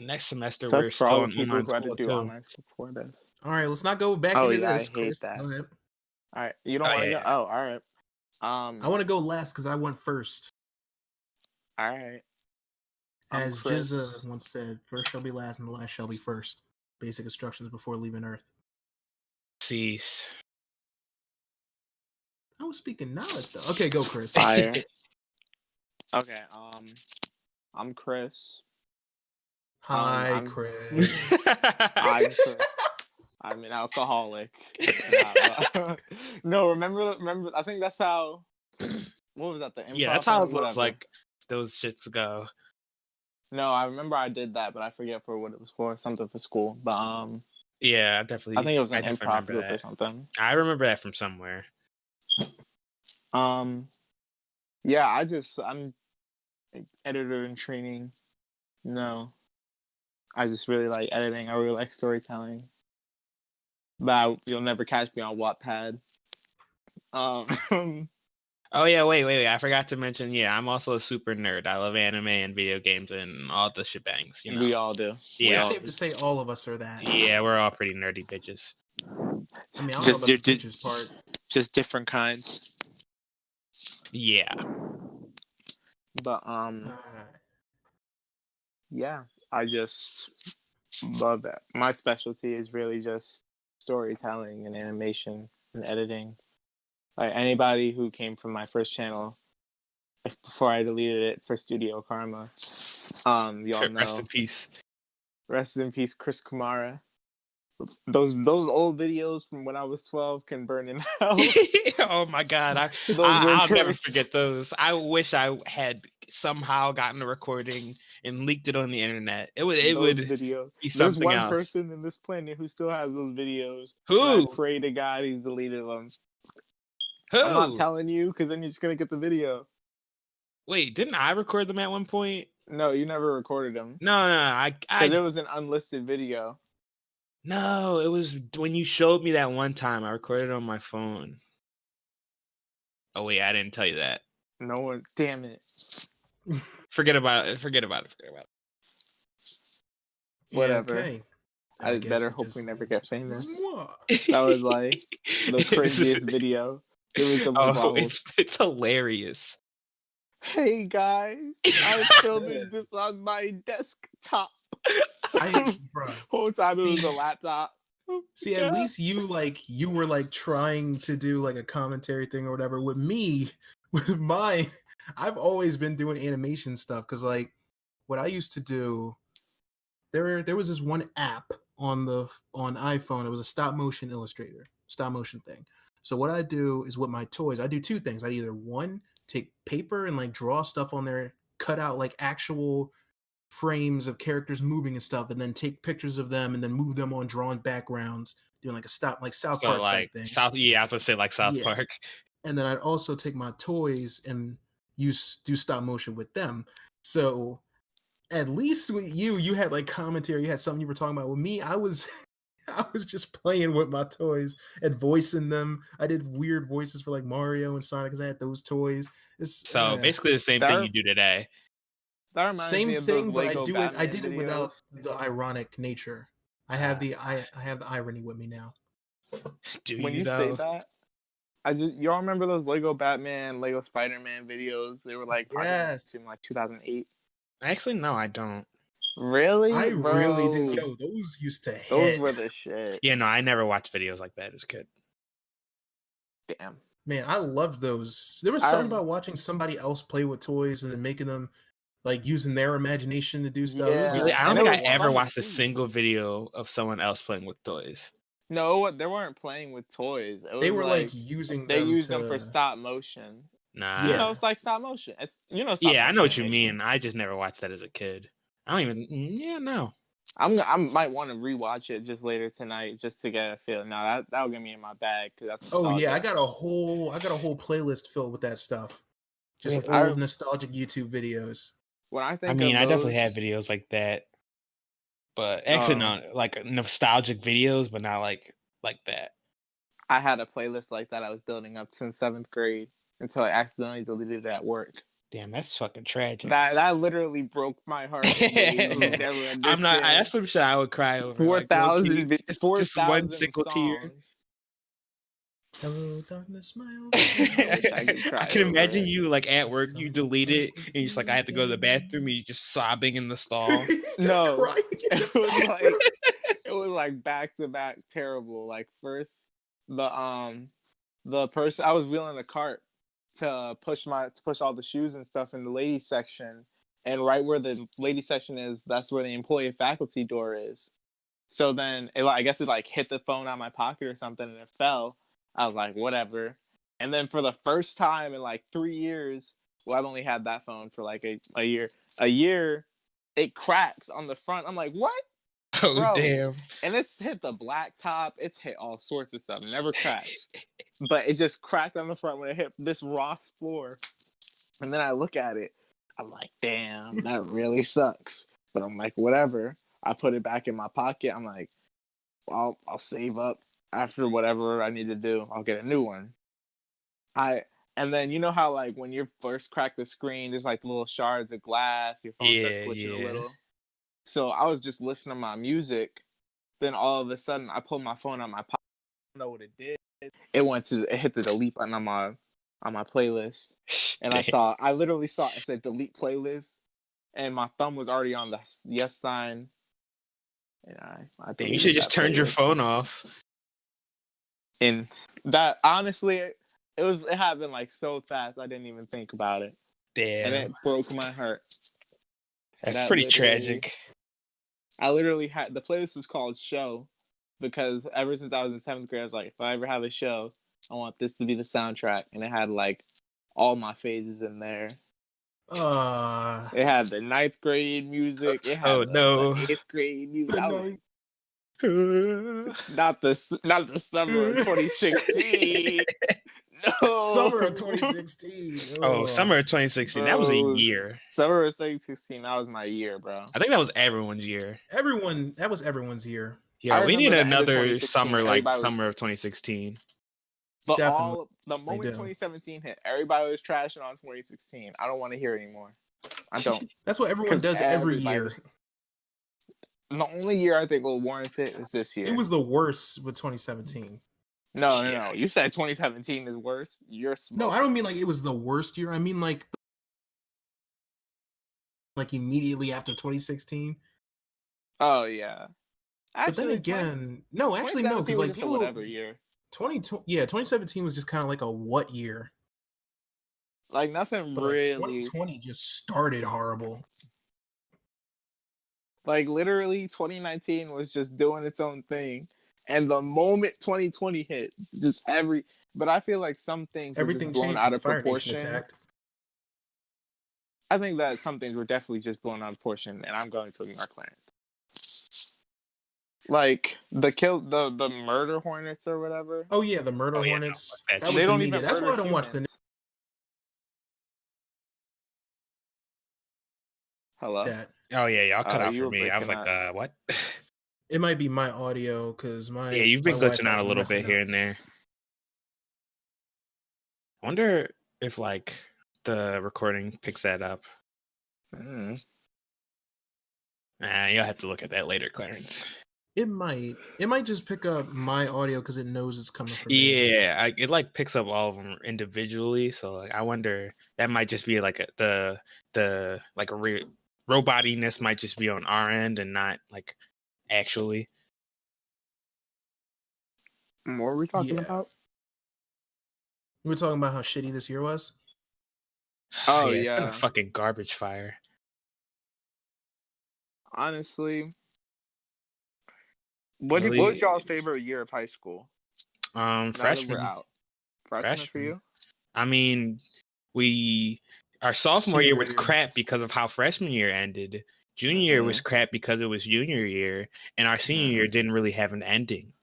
Next semester we're still all on the people online who had to school do too. online school before this. All right, let's not go back into this. I hate that. Go ahead. All right, you don't want to go? Oh, all right. I want to go last because I went first. All right. As Jizza once said, first shall be last and the last shall be first. Basic instructions before leaving Earth. Cease. I was speaking knowledge though. Okay, go Chris. Fire. Okay, I'm Chris. Hi, Chris. I'm Chris. I'm an alcoholic. No, remember. I think that's how. What was that? The improv? Yeah, that's how it looks like. Those shits go. No, I remember I did that, but I forget for what it was for. Something for school, but yeah, definitely. I think it was an improv group or something. I remember that from somewhere. Yeah, I'm editor in training. No, I just really like editing. I really like storytelling. But you'll never catch me on Wattpad. Oh yeah, wait! I forgot to mention. Yeah, I'm also a super nerd. I love anime and video games and all the shebangs. We all do. Yeah, it's safe to say all of us are that. Yeah, we're all pretty nerdy bitches. I mean, I don't know about the bitches part. Just different kinds. Yeah. But yeah, I just love that. My specialty is really just storytelling and animation and editing. Like anybody who came from my first channel before I deleted it for Studio Karma, y'all know. Rest in peace. Rest in peace, Chris Kumara. Those old videos from when I was 12 can burn in hell. Oh my god, I'll never forget those. I wish I had somehow gotten a recording and leaked it on the internet. It would videos. Be something There's one else. person in this planet who still has those videos. Who? I pray to God he's deleted them. Who? I'm not telling you because then you're just gonna get the video. Wait, didn't I record them at one point? No, you never recorded them. No, because it was an unlisted video. No, it was when you showed me that one time. I recorded it on my phone. Oh wait, I didn't tell you that. No one. Damn it. Forget about it. Whatever. Okay. I better hope we never get famous. That was like the cringiest video. It was it's hilarious. Hey guys, I'm filming this on my desktop. Whole time it was a laptop. See, at least you were trying to do like a commentary thing or whatever. With me, with mine, I've always been doing animation stuff because like what I used to do, there was this one app on iPhone. It was a stop motion thing. So what I do is with my toys, I do two things. I either one, take paper and like draw stuff on there, cut out like actual frames of characters moving and stuff, and then take pictures of them and then move them on drawn backgrounds, doing like a stop, like South Park type thing. I was gonna say like South Park. And then I'd also take my toys and do stop motion with them. So at least with you had like commentary, you had something you were talking about. With me, I was just playing with my toys and voicing them. I did weird voices for like Mario and Sonic because I had those toys. So basically the same thing you do today. That reminds Same me of thing, those but Lego Batman I did it without videos. the ironic nature. I have the irony with me now. Do When you you say though? that, y'all remember those Lego Batman, Lego Spider-Man videos? They were like popular Yes. in like 2008. Actually, no, I don't. Really, I bro? really do. Yo, those used to Those hit. were the shit. Yeah, no, I never watched videos like that as a kid. Damn. Man, I loved those. There was something about watching somebody else play with toys and then making them like using their imagination to do stuff. It was Yeah. Really, just, I don't And it think I was ever fun to watched a see. single video of someone else playing with toys. No, they weren't playing with toys. It was they were like like using they them used to them for stop motion. Nah. You know, Yeah. it's like stop motion. It's stop Yeah, I motion know what you animation. mean. I just never watched that as a kid. I don't even. Yeah, no. I might want to rewatch it just later tonight just to get a feel. No, that'll get me in my bag because that's Oh nostalgia. yeah, I got a whole playlist filled with that stuff. Just Yeah, old nostalgic YouTube videos. When I think I mean, of I those, definitely have videos like that, but actually, not like nostalgic videos, but not like that. I had a playlist like that I was building up since 7th grade until I accidentally deleted it at work. Damn, that's fucking tragic. That literally broke my heart. You never understand. I'm not. That's some shit I would cry over. 4,000 like, just one single tear. Hello, darkness, my old I can imagine you like at work, you delete it, and you're just like, I have to go to the bathroom, and you're just sobbing in the stall. No, it was like back to back terrible. Like first, the person I was wheeling a cart to push all the shoes and stuff in the ladies section, and right where the ladies section is, that's where the employee faculty door is. So then I guess it like hit the phone out of my pocket or something, and it fell. I was like, whatever. And then for the first time in like 3 years, well, I've only had that phone for like a year. A year, it cracks on the front. I'm like, what? Oh, Bro. damn. And it's hit the black top. It's hit all sorts of stuff. It never cracks. But it just cracked on the front when it hit this Ross floor. And then I look at it. I'm like, damn, that really sucks. But I'm like, whatever. I put it back in my pocket. I'm like, I'll save up. After whatever I need to do, I'll get a new one. And then you know how like when you first crack the screen, there's like little shards of glass, your phone starts glitching a little. So I was just listening to my music, then all of a sudden I pulled my phone out my pocket. I don't know what it did. It hit the delete button on my playlist, and I literally saw it said delete playlist, and my thumb was already on the yes sign. And I you should just turn your phone off. And that honestly, it happened like so fast I didn't even think about it. Damn. And it broke my heart. That's pretty tragic. I literally had the playlist was called Show because ever since I was in 7th grade, I was like, if I ever have a show, I want this to be the soundtrack. And it had like all my phases in there. It had the 9th grade music. It had the 8th grade music. Not the summer of 2016. No. Summer of 2016. Oh, summer of 2016. Bro, that was a year. Summer of 2016. That was my year, bro. I think that was everyone's year. That was everyone's year. Yeah, we need another summer like summer of 2016. But definitely. The moment 2017 hit, everybody was trashing on 2016. I don't want to hear anymore. I don't. That's what everyone does every year. The only year I think will warrant it is this year. It was the worst with 2017. No. You said 2017 is worse. You're smoking. No, I don't mean like it was the worst year. I mean like immediately after 2016. Oh yeah. But then again, no, because like people, whatever year. 2017 was just kind of like a what year? Like nothing really. 2020 just started horrible. Like literally 2019 was just doing its own thing. And the moment 2020 hit, but I feel like some things were just blown out of proportion. I think that some things were definitely just blown out of proportion, and I'm going to ignore Clarence. Like the murder hornets or whatever. Oh yeah, the murder hornets. No, that was they don't even. That's why I don't watch the. Hello. Oh yeah, y'all cut out for me. I was like, what? It might be my audio because you've been glitching out a little bit here and there. I wonder if like the recording picks that up. You'll have to look at that later, Clarence. It might just pick up my audio because it knows it's coming from me. Yeah, it like picks up all of them individually. So like, I wonder that might just be like the like a robotiness might just be on our end and not like actually. What were we talking about? We were talking about how shitty this year was. Oh It's yeah, been a fucking garbage fire. Honestly, what was y'all's favorite year of high school? Freshman. Now that we're out. Freshman for you? I mean, our sophomore year was crap because of how freshman year ended. Junior year was crap because it was junior year, and our senior year didn't really have an ending.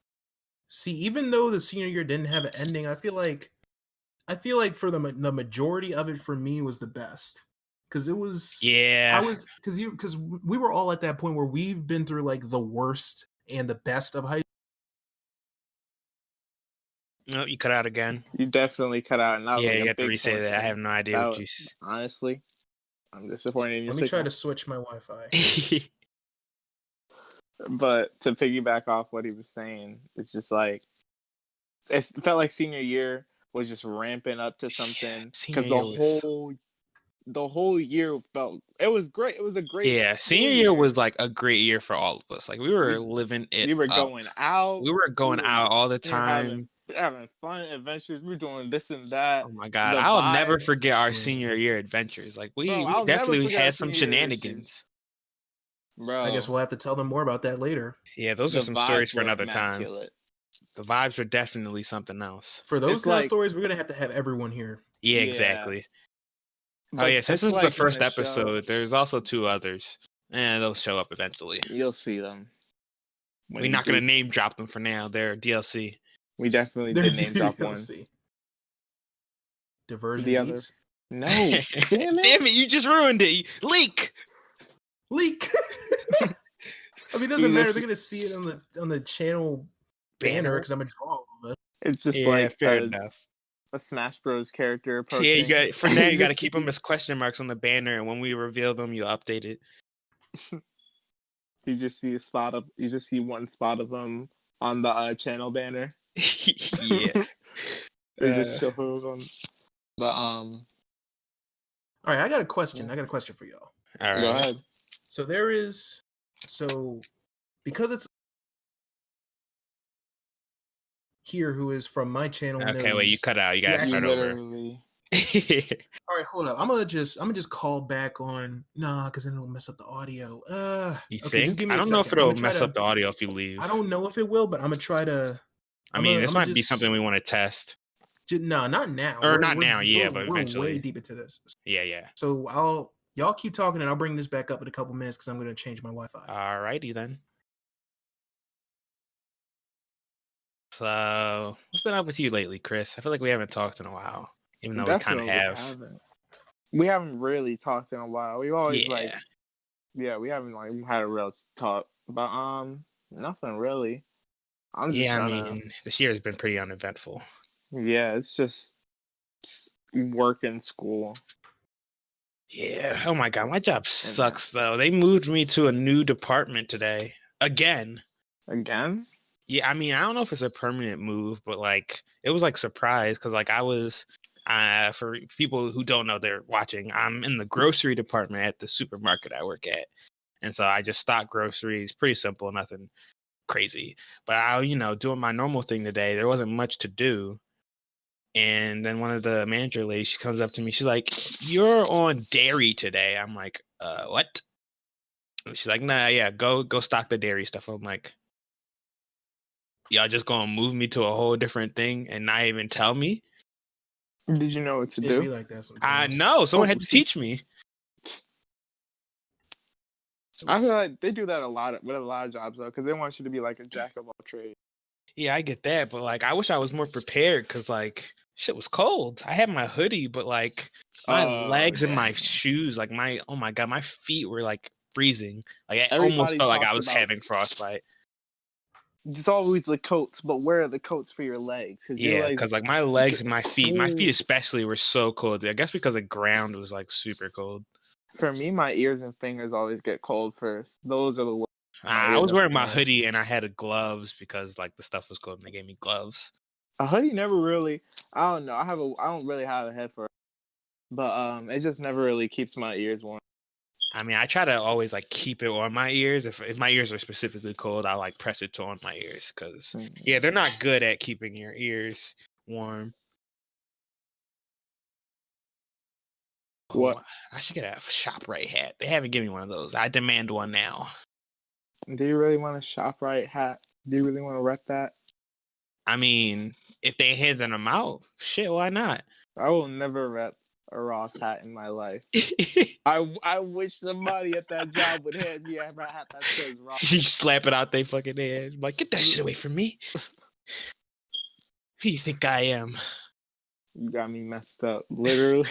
See, even though the senior year didn't have an ending, I feel like for the majority of it for me was the best because it was because we were all at that point where we've been through like the worst and the best of high school. No, you cut out again. You definitely cut out. And that was you have to re-say that. I have no idea what you. Honestly, I'm disappointed in you. Let me try to switch my Wi-Fi. But to piggyback off what he was saying, it's just like it felt like senior year was just ramping up to something because the whole year felt it was great. It was a great senior year was like a great year for all of us. Like we were living it. We were going out. We were going out all the time. Having fun adventures. We were doing this and that. Oh my god, I'll never forget our senior year adventures. Like we definitely had some shenanigans. Bro, I guess we'll have to tell them more about that later. Yeah, those are some stories for another time. The vibes were definitely something else. For those kind of stories, we're gonna have to have everyone here. Yeah, exactly. But since this is the first episode, there's also 2 others. And they'll show up eventually. You'll see them. We're not gonna name drop them for now. They're DLC. We definitely did name drop one. Diversion. The other. No. Damn it, you just ruined it. Leak. I mean, it doesn't matter. They're gonna see it on the channel banner because I'm gonna draw all of it. It's just like a Smash Bros character approaching. Yeah, you got to keep them as question marks on the banner, and when we reveal them, you update it. You just see one spot of them on the channel banner. Yeah. They just show them. But all right, I got a question. I got a question for y'all. All right. Go ahead. So because it's here who is from my channel. Okay, wait, you cut out. You gotta start over. All right, hold up. I'm gonna just call back on because then it'll mess up the audio. You okay, think? I don't know if it'll mess up the audio if you leave. I don't know if it will, but I'm gonna try to. This might be something we want to test. No, not now. Or not now, but eventually. We're way deep into this. Yeah. So y'all keep talking and I'll bring this back up in a couple minutes because I'm gonna change my Wi-Fi. All righty then. So, what's been up with you lately, Chris? I feel like we haven't talked in a while, even though we kind of have. We haven't really talked in a while. We've always we haven't had a real talk about nothing really. This year has been pretty uneventful. Yeah, it's just work and school. Yeah. Oh my god, my job sucks though. They moved me to a new department today. Again? Yeah, I don't know if it's a permanent move, but like it was like surprise because like I was for people who don't know they're watching, I'm in the grocery department at the supermarket I work at. And so I just stock groceries, pretty simple, nothing crazy. But I, doing my normal thing today, there wasn't much to do. And then one of the manager ladies, she comes up to me. She's like, "You're on dairy today." I'm like, what? And she's like, "Nah, yeah, go stock the dairy stuff." I'm like, y'all just gonna move me to a whole different thing and not even tell me? Did you know what to do? Be like that sometimes. I know. Someone had to teach me. I feel like they do that a lot with a lot of jobs though, because they want you to be like a jack of all trades. Yeah, I get that, but like I wish I was more prepared because like shit was cold. I had my hoodie, but like my legs and my shoes, like my feet were like freezing. Like I almost felt like I was having frostbite. It's always the coats, but where are the coats for your legs? Because like my legs and my feet especially were so cold. I guess because the ground was like super cold. For me, my ears and fingers always get cold first. Those are the worst. I was wearing my hoodie and I had gloves because like the stuff was cold and they gave me gloves. A hoodie never really. I don't know. I don't really have a head for it, but it just never really keeps my ears warm. I mean, I try to always like keep it on my ears. If my ears are specifically cold, I like press it to on my ears because yeah, they're not good at keeping your ears warm. What? Oh, I should get a ShopRite hat. They haven't given me one of those. I demand one now. Do you really want a ShopRite hat? Do you really want to rep that? I mean, if they handed them out, shit, why not? I will never rep a Ross hat in my life. I wish somebody at that job would hand me a hat that says Ross. You slap it out they fucking head. Like, get that shit away from me. Who you think I am? You got me messed up, literally.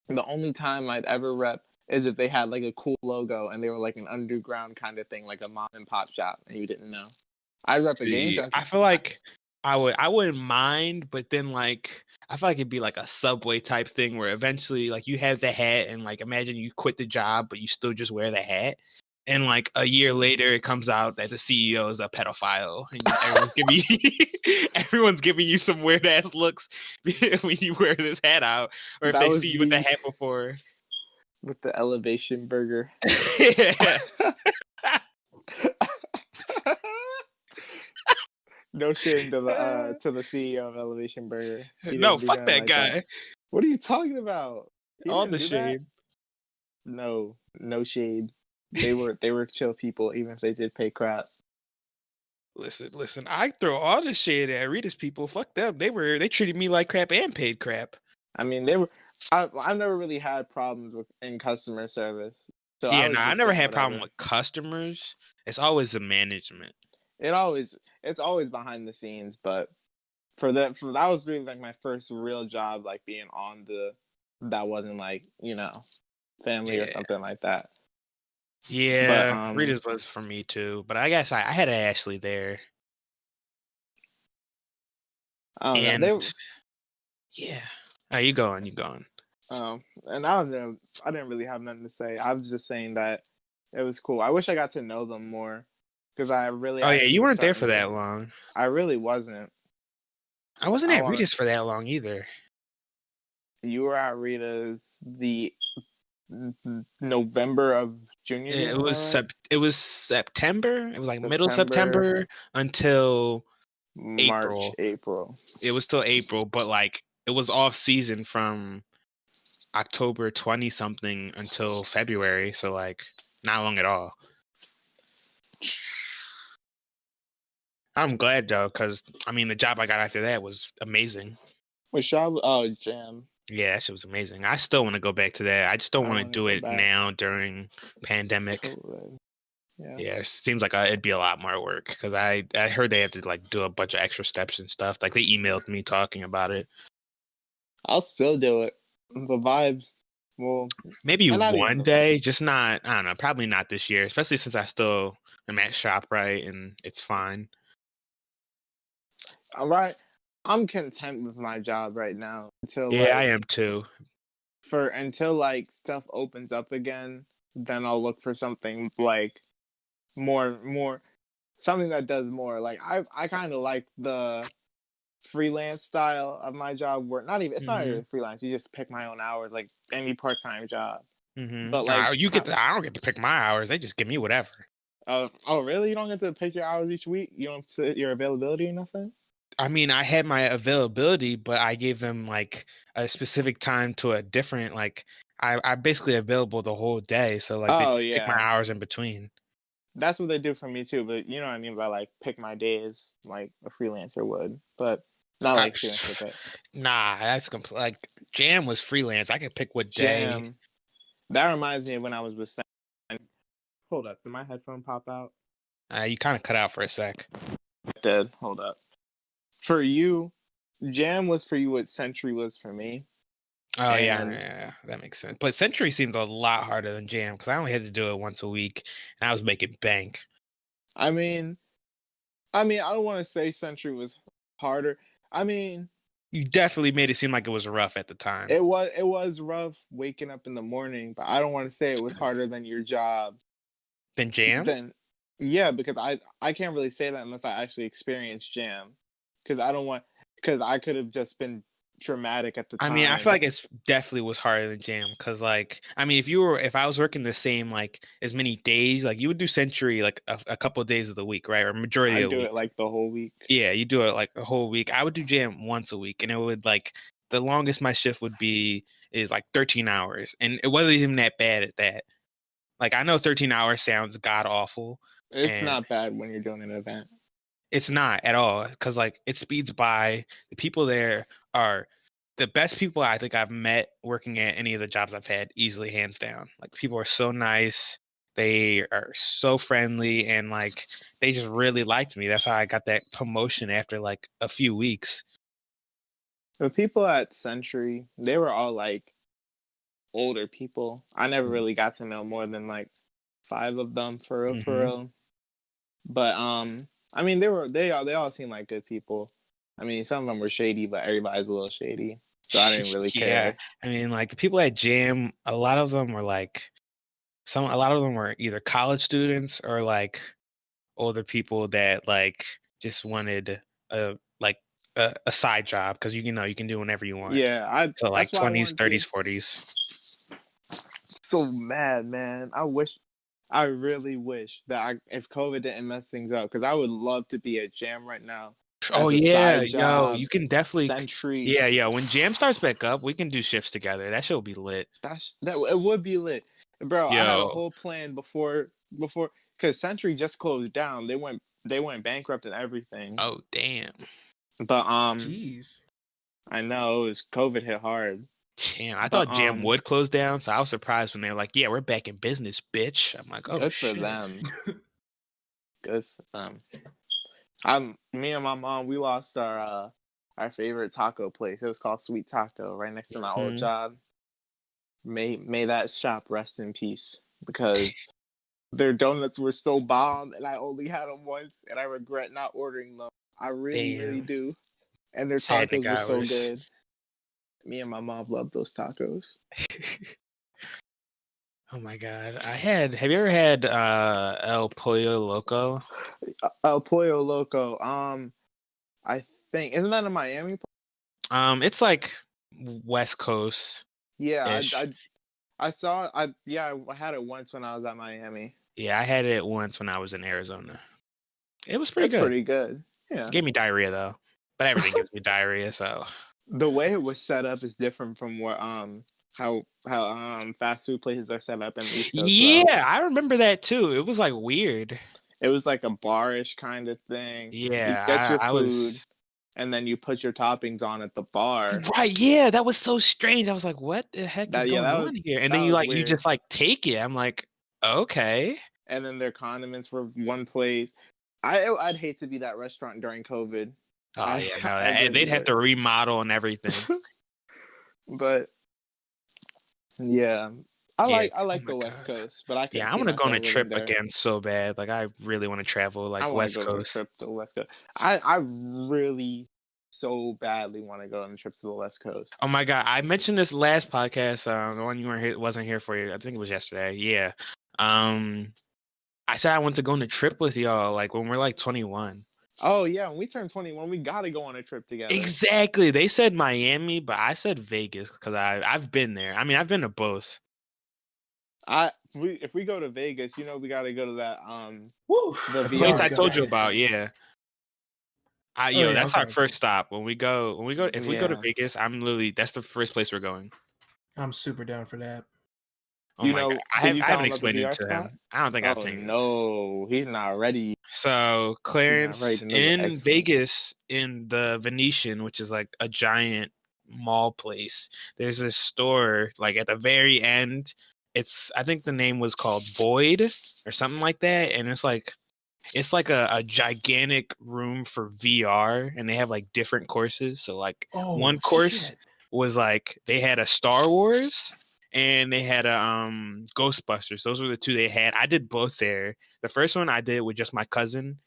The only time I'd ever rep is if they had like a cool logo and they were like an underground kind of thing, like a mom and pop shop, and you didn't know. I'd rep a game junkie. I feel like I wouldn't mind, but then like I feel like it'd be like a Subway type thing where eventually like you have the hat and like imagine you quit the job but you still just wear the hat. And like a year later, it comes out that the CEO is a pedophile, and everyone's giving you some weird ass looks when you wear this hat out, or if they see you with the hat before. With the Elevation Burger. No shade to the CEO of Elevation Burger. No, fuck that guy. That. What are you talking about? All the shade. No shade. They were chill people, even if they did pay crap. Listen. I throw all the shade at Rita's people. Fuck them. They treated me like crap and paid crap. I mean, they were. I've never really had problems in customer service. So yeah, I never had problem with customers. It's always the management. It's always behind the scenes, but that was really like my first real job, like being on that wasn't like family or something like that. Yeah, but, Rita's was for me too, but I guess I had Ashley there. Yeah. Oh, you going? And I didn't really have nothing to say. I was just saying that it was cool. I wish I got to know them more because I really. Oh yeah, you weren't there for that long. I really wasn't. I wasn't at Rita's for that long either. You were at Rita's the November of junior year. It was September. It was like middle September until April. It was still April, but like it was off season from October 20 something until February, so like not long at all. I'm glad though, because I mean the job I got after that was amazing. Which job? Oh, Jam. Yeah, that shit was amazing. I still want to go back to that. I just don't want to do it now during pandemic. Yeah, it seems like it'd be a lot more work because I heard they have to like do a bunch of extra steps and stuff. Like they emailed me talking about it. I'll still do it. The vibes, well, maybe one day, just not. I don't know. Probably not this year, especially since I still am at ShopRite and it's fine. All right. I'm content with my job right now until I am too. Until like stuff opens up again, then I'll look for something like more something that does more. Like I kind of like the freelance style of my job where it's not even freelance. You just pick my own hours like any part-time job. Mm-hmm. But like I don't get to pick my hours. They just give me whatever. Oh really? You don't get to pick your hours each week? You don't set your availability or nothing? I mean, I had my availability, but I gave them like a specific time to a different, like I basically available the whole day. So like they pick my hours in between. That's what they do for me too. But you know what I mean by like pick my days like a freelancer would, but not like freelancer. Nah, that's like Jam was freelance. I could pick what day. Jam. That reminds me of when I was with Sam. Hold up. Did my headphone pop out? You kind of cut out for a sec. It did. Hold up. For you, Jam was for you what Century was for me. Oh, yeah, that makes sense. But Century seemed a lot harder than Jam because I only had to do it once a week, and I was making bank. I mean, I don't want to say Century was harder. I mean, You definitely made it seem like it was rough at the time. It was rough waking up in the morning, but I don't want to say it was harder than your job. Then jam? Then yeah, because I can't really say that unless I actually experienced jam, because I could have just been traumatic at the I time. mean, I feel like it's definitely was harder than jam because, like, I mean, if I was working the same like as many days, like you would do Century like a couple of days of the week, right, or majority I of the do week. it like the whole week. Yeah, you do it like a whole week. I would do jam once a week, and it would like the longest my shift would be is like 13 hours, and it wasn't even that bad at that. Like I know 13 hours sounds god awful, It's and not bad when you're doing an event. it's not at all because like it speeds by. The people there are the best people I think I've met working at any of the jobs I've had, easily hands down. Like people are so nice. They are so friendly and like they just really liked me. That's how I got that promotion after like a few weeks. The people at Century, they were all like older people. I never really got to know more than like 5 of them for real, for real. But I mean, they all seem like good people. I mean, some of them were shady, but everybody's a little shady, so I didn't really Yeah. care. I mean, like the people at Jam, a lot of them were like a lot of them were either college students or like older people that like just wanted a like a side job because you know you can do whenever you want. Yeah, So like that's why I 20s, wanted 30s, to. 40s. So mad, man. I really wish that if COVID didn't mess things up, because I would love to be at Jam right now Oh as a yeah, side yo, job. you can definitely Century. yeah. When Jam starts back up, we can do shifts together. That shit'll be lit. That it would be lit, bro. I had a Yo, whole plan before because Century just closed down. They went bankrupt and everything. oh damn. But Jeez. I know it was COVID hit hard. Damn, I But thought Jam would close down, so I was surprised when they were like, "Yeah, we're back in business, bitch." I'm like, "Oh good for shit." them. Good for them. Me and my mom, we lost our favorite taco place. It was called Sweet Taco, right next to my old job. May that shop rest in peace, because their donuts were so bomb, and I only had them once, and I regret not ordering them. I really, really Damn. do. And their Sad tacos were so hours. good. Me and my mom loved those tacos. Oh my god. Have you ever had El Pollo Loco? El Pollo Loco. I think, isn't that in Miami? It's like West Coast. Yeah, I saw. I had it once when I was at Miami. Yeah, I had it once when I was in Arizona. It was pretty It's good. pretty good. Yeah. It gave me diarrhea though. But everything gives me diarrhea, so The way it was set up is different from what how fast food places are set up in the East Coast. yeah, I remember that too. It was like weird. It was like a barish kind of thing. Yeah, You get your I food, was and then you put your toppings on at the bar. right. Yeah, that was so strange. I was like, "What the heck is going on here?" And then you weird. just like take it. I'm like, "Okay." And then their condiments were one place. I'd hate to be that restaurant during COVID. Oh yeah, no, they'd have to remodel and everything. But yeah, I like the West God. Coast, but I I want to go on a trip again so bad. Like I really want to travel like West Coast. On a trip to the West Coast. I really so badly want to go on a trip to the West Coast. Oh my god, I mentioned this last podcast. The one you wasn't here for you. I think it was yesterday. Yeah. I said I want to go on a trip with y'all, like when we're like 21. Oh yeah, when we turn 21, we gotta go on a trip together. Exactly. They said Miami, but I said Vegas because I've been there. I mean, I've been to both. If we go to Vegas, you know we gotta go to that the place I told you about. Yeah. That's our first stop when we go. If we go to Vegas, that's the first place we're going. I'm super down for that. Oh my God. I haven't explained it to him. I don't think I've taken no, he's not ready. So Clarence in Vegas in the Venetian, which is like a giant mall place, there's this store like at the very end. I think the name was called Void or something like that. And it's like a gigantic room for VR, and they have like different courses. So like one course was like they had a Star Wars and they had a Ghostbusters. Those were the two they had. I did both there. The first one I did with just my cousin.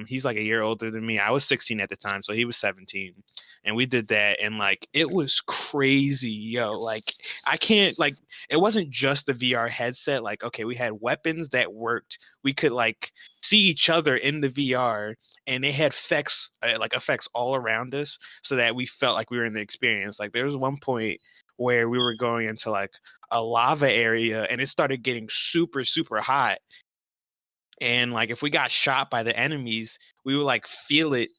He's like a year older than me. I was 16 at the time, so he was 17. And we did that, and like it was crazy, yo. Like I can't like it wasn't just the VR headset. Like, okay, we had weapons that worked. We could like see each other in the VR, and they had effects effects all around us, so that we felt like we were in the experience. Like there was one point where we were going into like a lava area, and it started getting super, super hot. And like if we got shot by the enemies, we would like feel it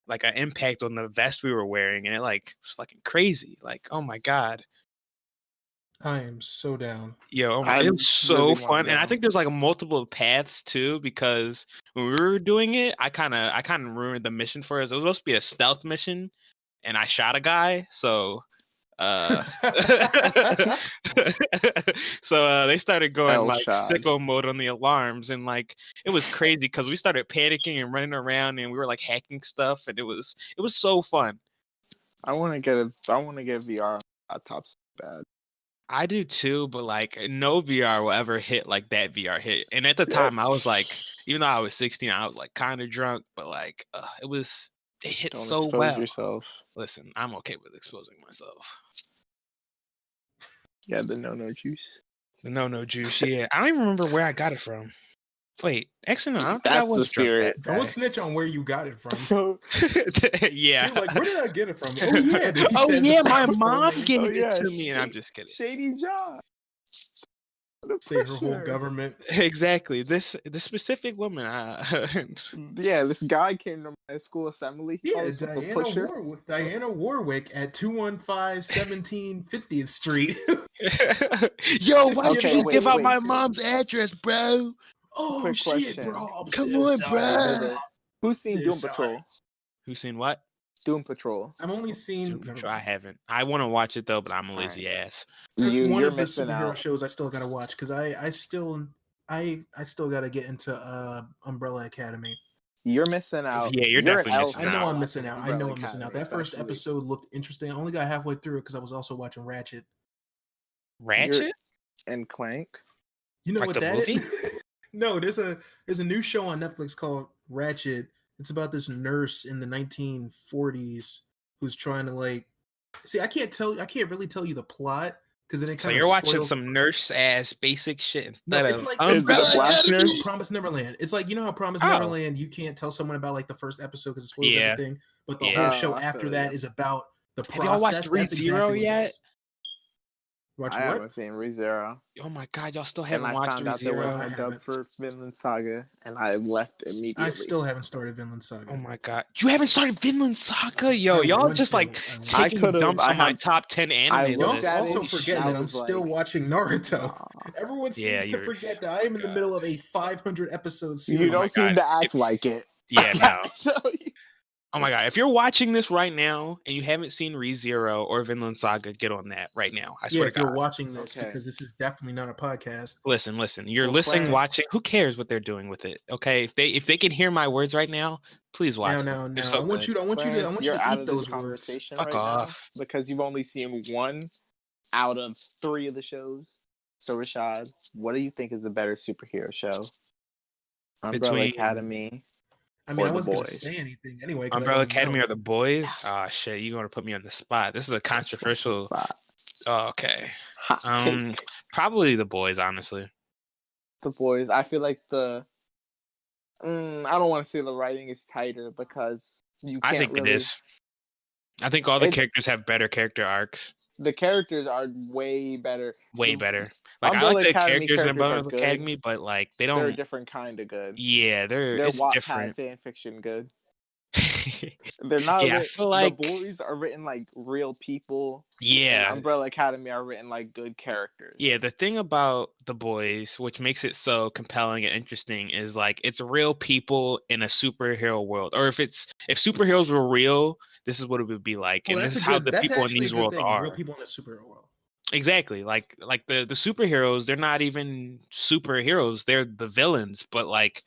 like an impact on the vest we were wearing, and it like was fucking crazy. Like, oh my god. I am so down. Yo, oh my, I it was so really want fun. And I them. think there's like multiple paths too, because when we were doing it, I kinda ruined the mission for us. It was supposed to be a stealth mission, and I shot a guy, so so they started going like Rashad. sicko mode on the alarms, and like it was crazy because we started panicking and running around, and we were like hacking stuff, and it was so fun. I want to get VR on laptop so bad. I do too, but like no VR will ever hit like that VR hit. And at the Yep. time, I was like, even though I was 16, I was like kind of drunk, but like it hit Don't so expose well. yourself. Listen, I'm okay with exposing myself. Yeah, the no juice. The no juice, yeah. I don't even remember where I got it from. Wait, actually, no, I don't think I That's the was drunk spirit. that Don't day. snitch on where you got it from. So Yeah. You're like, where did I get it from? Oh yeah, he Oh said yeah, the my first mom name. gave Oh, it yeah, to me, and I'm just kidding. Shady job. Say her whole government. Exactly. This specific woman. Yeah, this guy came to my school assembly. Yeah, Calls with the Diana Warwick at 215 1750th Street. Yo, Just why give did me- you give out wait. my mom's address, bro? Oh Quick shit, question. bro! I'm Come so on, sorry. bro. Who's seen So Doom sorry. Patrol? Who's seen what? Doom Patrol. I've only seen. Doom never Patrol. I mind. haven't. I want to watch it though, but I'm a lazy ass. That's one You're of the missing superhero out. shows I still gotta watch because I still gotta get into Umbrella Academy. You're missing out. Yeah, you're definitely an missing I know out. I'm missing out. I know Umbrella I'm missing out. Academy, That first especially. episode looked interesting. I only got halfway through it because I was also watching Ratchet. Ratchet? And Clank. You know Like what the that movie? is? No, there's a new show on Netflix called Ratchet. It's about this nurse in the 1940s who's trying to like. See, I can't really tell you the plot because then it So kind of you're watching some nurse ass basic shit instead it's of like Umbrella Is it a black Academy? nurse? Promise Neverland. It's like, you know how Promise Oh. Neverland, you can't tell someone about like the first episode because it spoils Yeah. everything. But the Yeah. whole show I after feel that you. is about the Have process. y'all watched That's ReZero what it yet? is. Watch I what? haven't seen ReZero. Oh my god, y'all still And haven't I watched found out there ReZero? wasn't I a dub haven't. for Vinland Saga, and I left immediately. I still haven't started Vinland Saga. Oh my god, you haven't started Vinland Saga, yo! I Y'all want just to. like I taking could've- dumps I on my have- top 10 I anime looked list. Y'all at also it, forgetting I that I'm was still like, watching Naruto. Aw. Everyone Yeah, seems to you're- forget that I am in the God. middle of a 500 episode series. You my don't seem God. to act like it. Yeah, no. So Oh my god, if you're watching this right now and you haven't seen ReZero or Vinland Saga, get on that right now. I Yeah, swear if to you're God. watching this, Okay. because this is definitely not a podcast. Listen. You're Well, listening, Clarence- watching. Who cares what they're doing with it? Okay, if they can hear my words right now, please watch. Now, them. They're so I want good. you to, Clarence, to you're out eat of this those words. conversation Fuck right off. now because you've only seen one out of 3 of the shows. So Rashad, what do you think is a better superhero show? Umbrella Between Academy. I mean, Or I The wasn't going to Boys. say anything anyway. 'cause I Umbrella don't Academy know. or The Boys? Yes. Oh shit, you're gonna put me on the spot. This is a controversial. Spot. Oh, okay. Hot take. Probably The Boys, honestly. The Boys. I feel like I don't want to say the writing is tighter because you can't I think really. it is. I think all the characters have better character arcs. The characters are way better. Way better. Like I Umbrella like the Academy characters in characters are Umbrella good. Academy, but like they They're a don't. different kind of good. Yeah, They're it's Wattpad different. fan fiction good. They're not. Yeah, I feel like The Boys are written like real people. yeah. And Umbrella Academy are written like good characters. Yeah, the thing about The Boys, which makes it so compelling and interesting, is like it's real people in a superhero world. Or if superheroes were real, this is what it would be like. Well, and that's this is how the that's people in actually these a good worlds thing. are. Real people in a superhero world. Exactly. Like the superheroes, they're not even superheroes. They're the villains, but like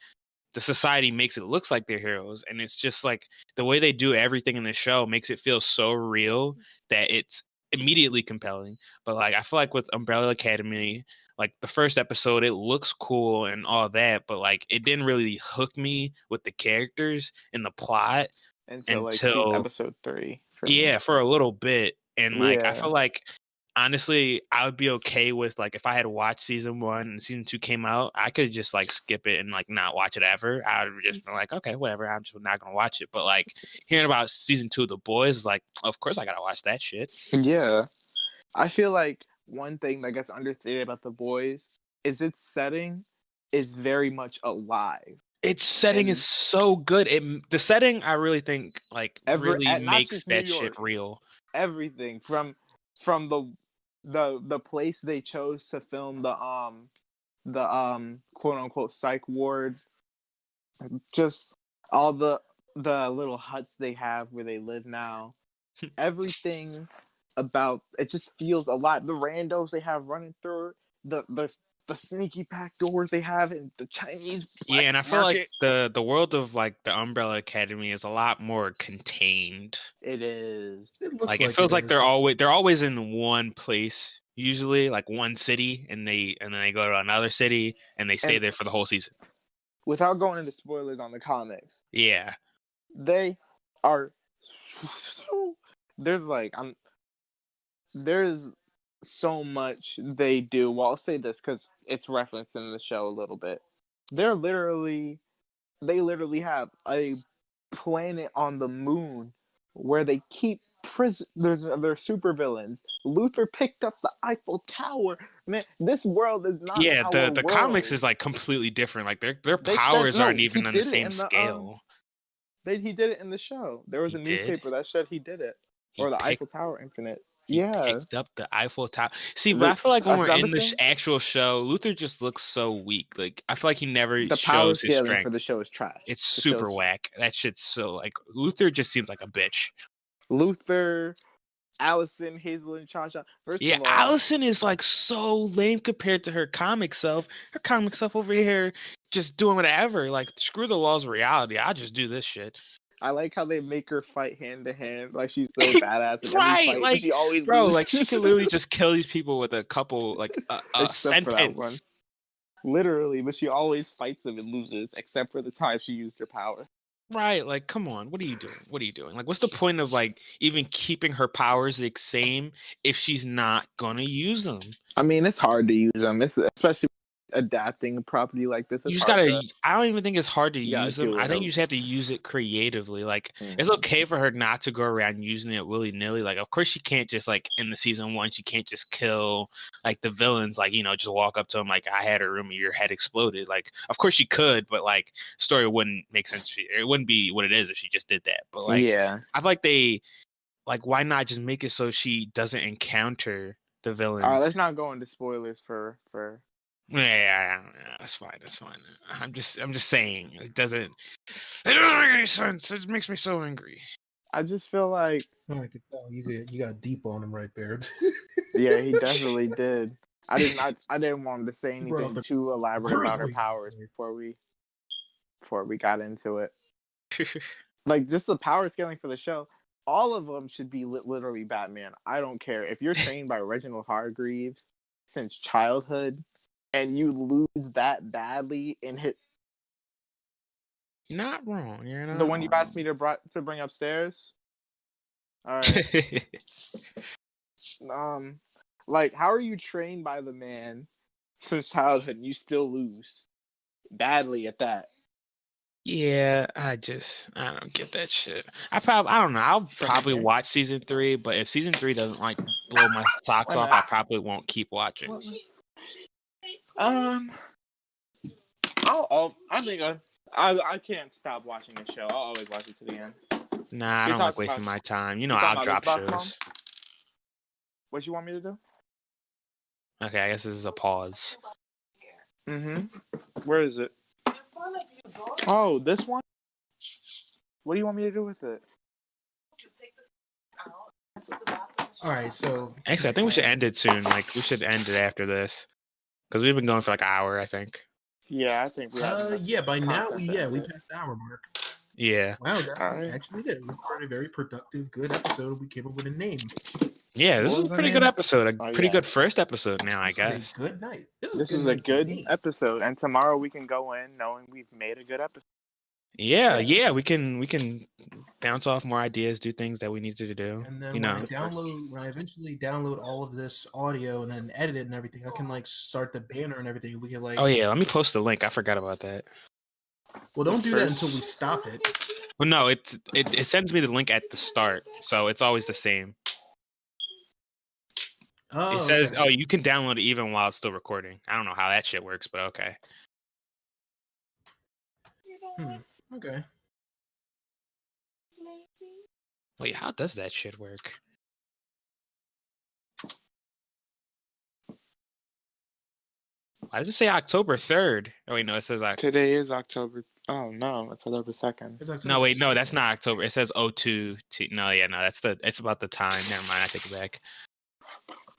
the society makes it looks like they're heroes. And it's just like the way they do everything in the show makes it feel so real that it's immediately compelling. But like I feel like with Umbrella Academy, like the first episode, it looks cool and all that, but like it didn't really hook me with the characters and the plot until like until episode 3 for me. yeah, for a little bit. And like I Yeah. feel like honestly, I would be okay with like if I had watched season 1 and season 2 came out, I could just like skip it and like not watch it ever. I would just be like, okay, whatever, I'm just not gonna watch it. But like hearing about season 2 of The Boys is like, of course I gotta watch that shit. Yeah. I feel like one thing that gets understated about The Boys is its setting is very much alive. Its setting is so good. The setting I really think like really makes that shit real. Everything from the place they chose to film the quote unquote psych ward, just all the little huts they have where they live now. Everything about it just feels alive. The randos they have running through the sneaky back doors they have in the Chinese yeah, and I feel market. like the world of like the Umbrella Academy is a lot more contained. It is. It looks like it feels like they're always in one place, usually like one city, and then they go to another city and they stay there for the whole season. Without going into spoilers on the comics, yeah, they are. There's so much they do. Well, I'll say this because it's referenced in the show a little bit. They literally have a planet on the moon where they keep prisoners. They're super villains. Luther picked up the Eiffel Tower. Man, this world is not. Yeah, our the world. Comics is like completely different. Like their powers aren't even on the same scale. He did it in the show. There was a newspaper that said he did it, or the Eiffel Tower Infinite. He picked up the Eiffel Tower. See, but I feel like when we're in the actual show, Luther just looks so weak. Like I feel like he never shows his strength. For the show is trash. It's super whack. That shit's so like Luther just seems like a bitch. Luther, Allison, Hazel, and Cha-Cha. Yeah, Allison is like so lame compared to her comic self. Her comic self over here just doing whatever. Like screw the laws of reality. I'll just do this shit. I like how they make her fight hand to hand, like she's so badass in every fight, like but she always loses. Like she can literally just kill these people with a couple, like a sentence. Literally, but she always fights them and loses, except for the time she used her power. Right, like come on, what are you doing? What are you doing? Like, what's the point of like even keeping her powers the same if she's not gonna use them? I mean, it's hard to use them, especially adapting a property like this. You just gotta. I don't even think it's hard to use them. I think you just have to use it creatively. Like it's okay for her not to go around using it willy nilly. Like of course she can't just like in the season 1 she can't just kill like the villains. Like just walk up to them like I had a room and your head exploded. Like of course she could, but like story wouldn't make sense. It wouldn't be what it is if she just did that. But like I feel like they like why not just make it so she doesn't encounter the villains? All right, let's not go into spoilers for. Yeah, that's fine. That's fine. I'm just saying it doesn't make any sense. It makes me so angry. I just feel like I could tell you got deep on him right there. Yeah, he definitely did. I didn't want him to say anything too elaborate about her powers before we got into it. Like just the power scaling for the show. All of them should be literally Batman. I don't care if you're trained by Reginald Hargreaves since childhood. And you lose that badly and hit. You're not wrong. You're not the one wrong. You asked me to bring upstairs. All right. Like, how are you trained by the man since childhood and you still lose badly at that? Yeah, I don't get that shit. I don't know. I'll probably watch season 3, but if season 3 doesn't like blow my socks off, I probably won't keep watching. I think I can't stop watching a show. I'll always watch it to the end. Nah, I don't like wasting my time. I'll drop shows. Mom? What you want me to do? Okay, I guess this is a pause. Where is it? Oh, this one? What do you want me to do with it? All right, so actually, I think we should end it soon. Like, we should end it after this. Because we've been going for like an hour, I think. Yeah, I think we have. By now we passed the hour mark. Yeah. Wow, guys, we actually did. We recorded a very productive, good episode. We came up with a name. Yeah, this What was was a the pretty name? good episode. A Oh, pretty yeah. good first episode now, I This was guess. a good night. This was a night for good me. episode, and tomorrow we can go in knowing we've made a good episode. Yeah, Yes. yeah, we can bounce off more ideas, do things that we need to do. And then You know. when I eventually download all of this audio and then edit it and everything, I can like start the banner and everything. We can like. Oh yeah, let me post the link. I forgot about that. Well, don't The do that first- until we stop it. Well, no, it sends me the link at the start, so it's always the same. Oh, It says, okay. "Oh, you can download it even while it's still recording." I don't know how that shit works, but okay. Okay. Wait, how does that shit work? Why does it say October 3rd? Oh wait, no, it says Today is October. Oh no, it's October 2nd. It's October no, wait, no, 2nd. that's not October. It says 02. No, yeah, no, it's about the time. Never mind, I take it back.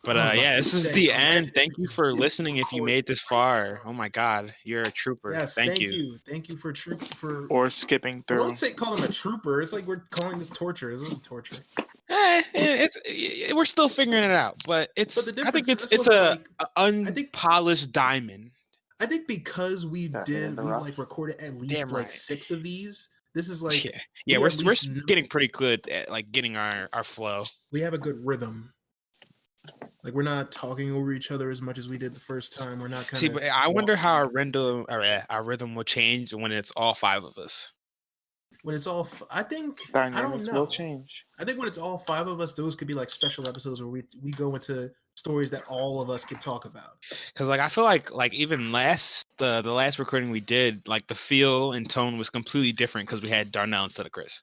But I was about yeah, to this is say, the I'm end. glad Thank you for listening. If you made this far, oh my god, you're a trooper. Yes, Thank you. Thank you for for. Or skipping Well, through. don't say call him a trooper. It's like we're calling this torture. This isn't torture. We're still figuring it out, but it's. But the I think difference is it's this a wasn't unpolished diamond. I think because we Definitely the rough. like recorded at least Damn like right. 6 of these. This is like Yeah, we we're at least know- getting pretty good at like getting our flow. we have a good rhythm. Like we're not talking over each other as much as we did the first time. We're not kind See, of. but I wonder how our rhythm will change when it's all 5 of us. When it's all, I think I don't Dynamics know. will change. I think when it's all 5 of us, those could be like special episodes where we go into stories that all of us can talk about. Because like I feel like even the last recording we did, like the feel and tone was completely different because we had Darnell instead of Chris.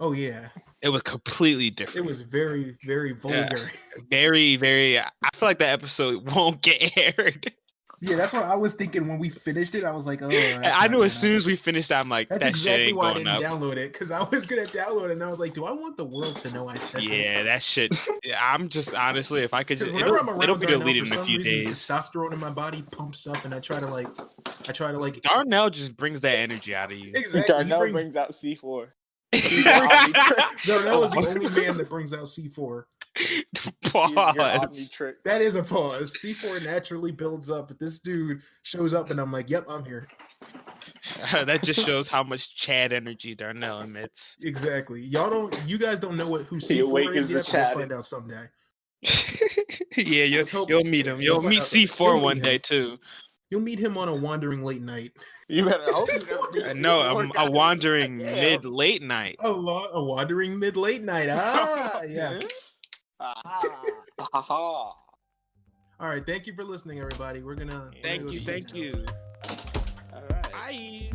Oh yeah, It was completely it different. was very very vulgar. Very, very. I feel like that episode won't get aired. Yeah, that's what I was thinking when we finished it. I was like, oh, I knew as soon as we finished, I'm like, that's that shit exactly ain't why I going didn't up. download it, because I was gonna download it and I was like, do I want the world to know I said this? Yeah, that shit. I'm just honestly, if I could just, Because whenever I'm around it'll be Darnell, deleted for in a some few reason, the days. testosterone in my body pumps up, and I try to like. Darnell just brings that energy out of you. Exactly. Darnell he brings out C4. Darnell is the only man that brings out C4. Pause. Trick. That is a pause. C4 naturally builds up, but this dude shows up, and I'm like, yep, I'm here. That just shows how much Chad energy Darnell emits. Exactly. You guys don't know who He C4 awakens is the yet. We'll Chad. find out someday. Yeah, you'll meet him. You'll meet C4 one day too. You'll meet him on a wandering late night. You better hope you never meet No, C4, a wandering goddamn. mid late night. A wandering mid late night. Ah, yeah. All All right. Thank you for listening, everybody. We're gonna. Thank you. right. Bye.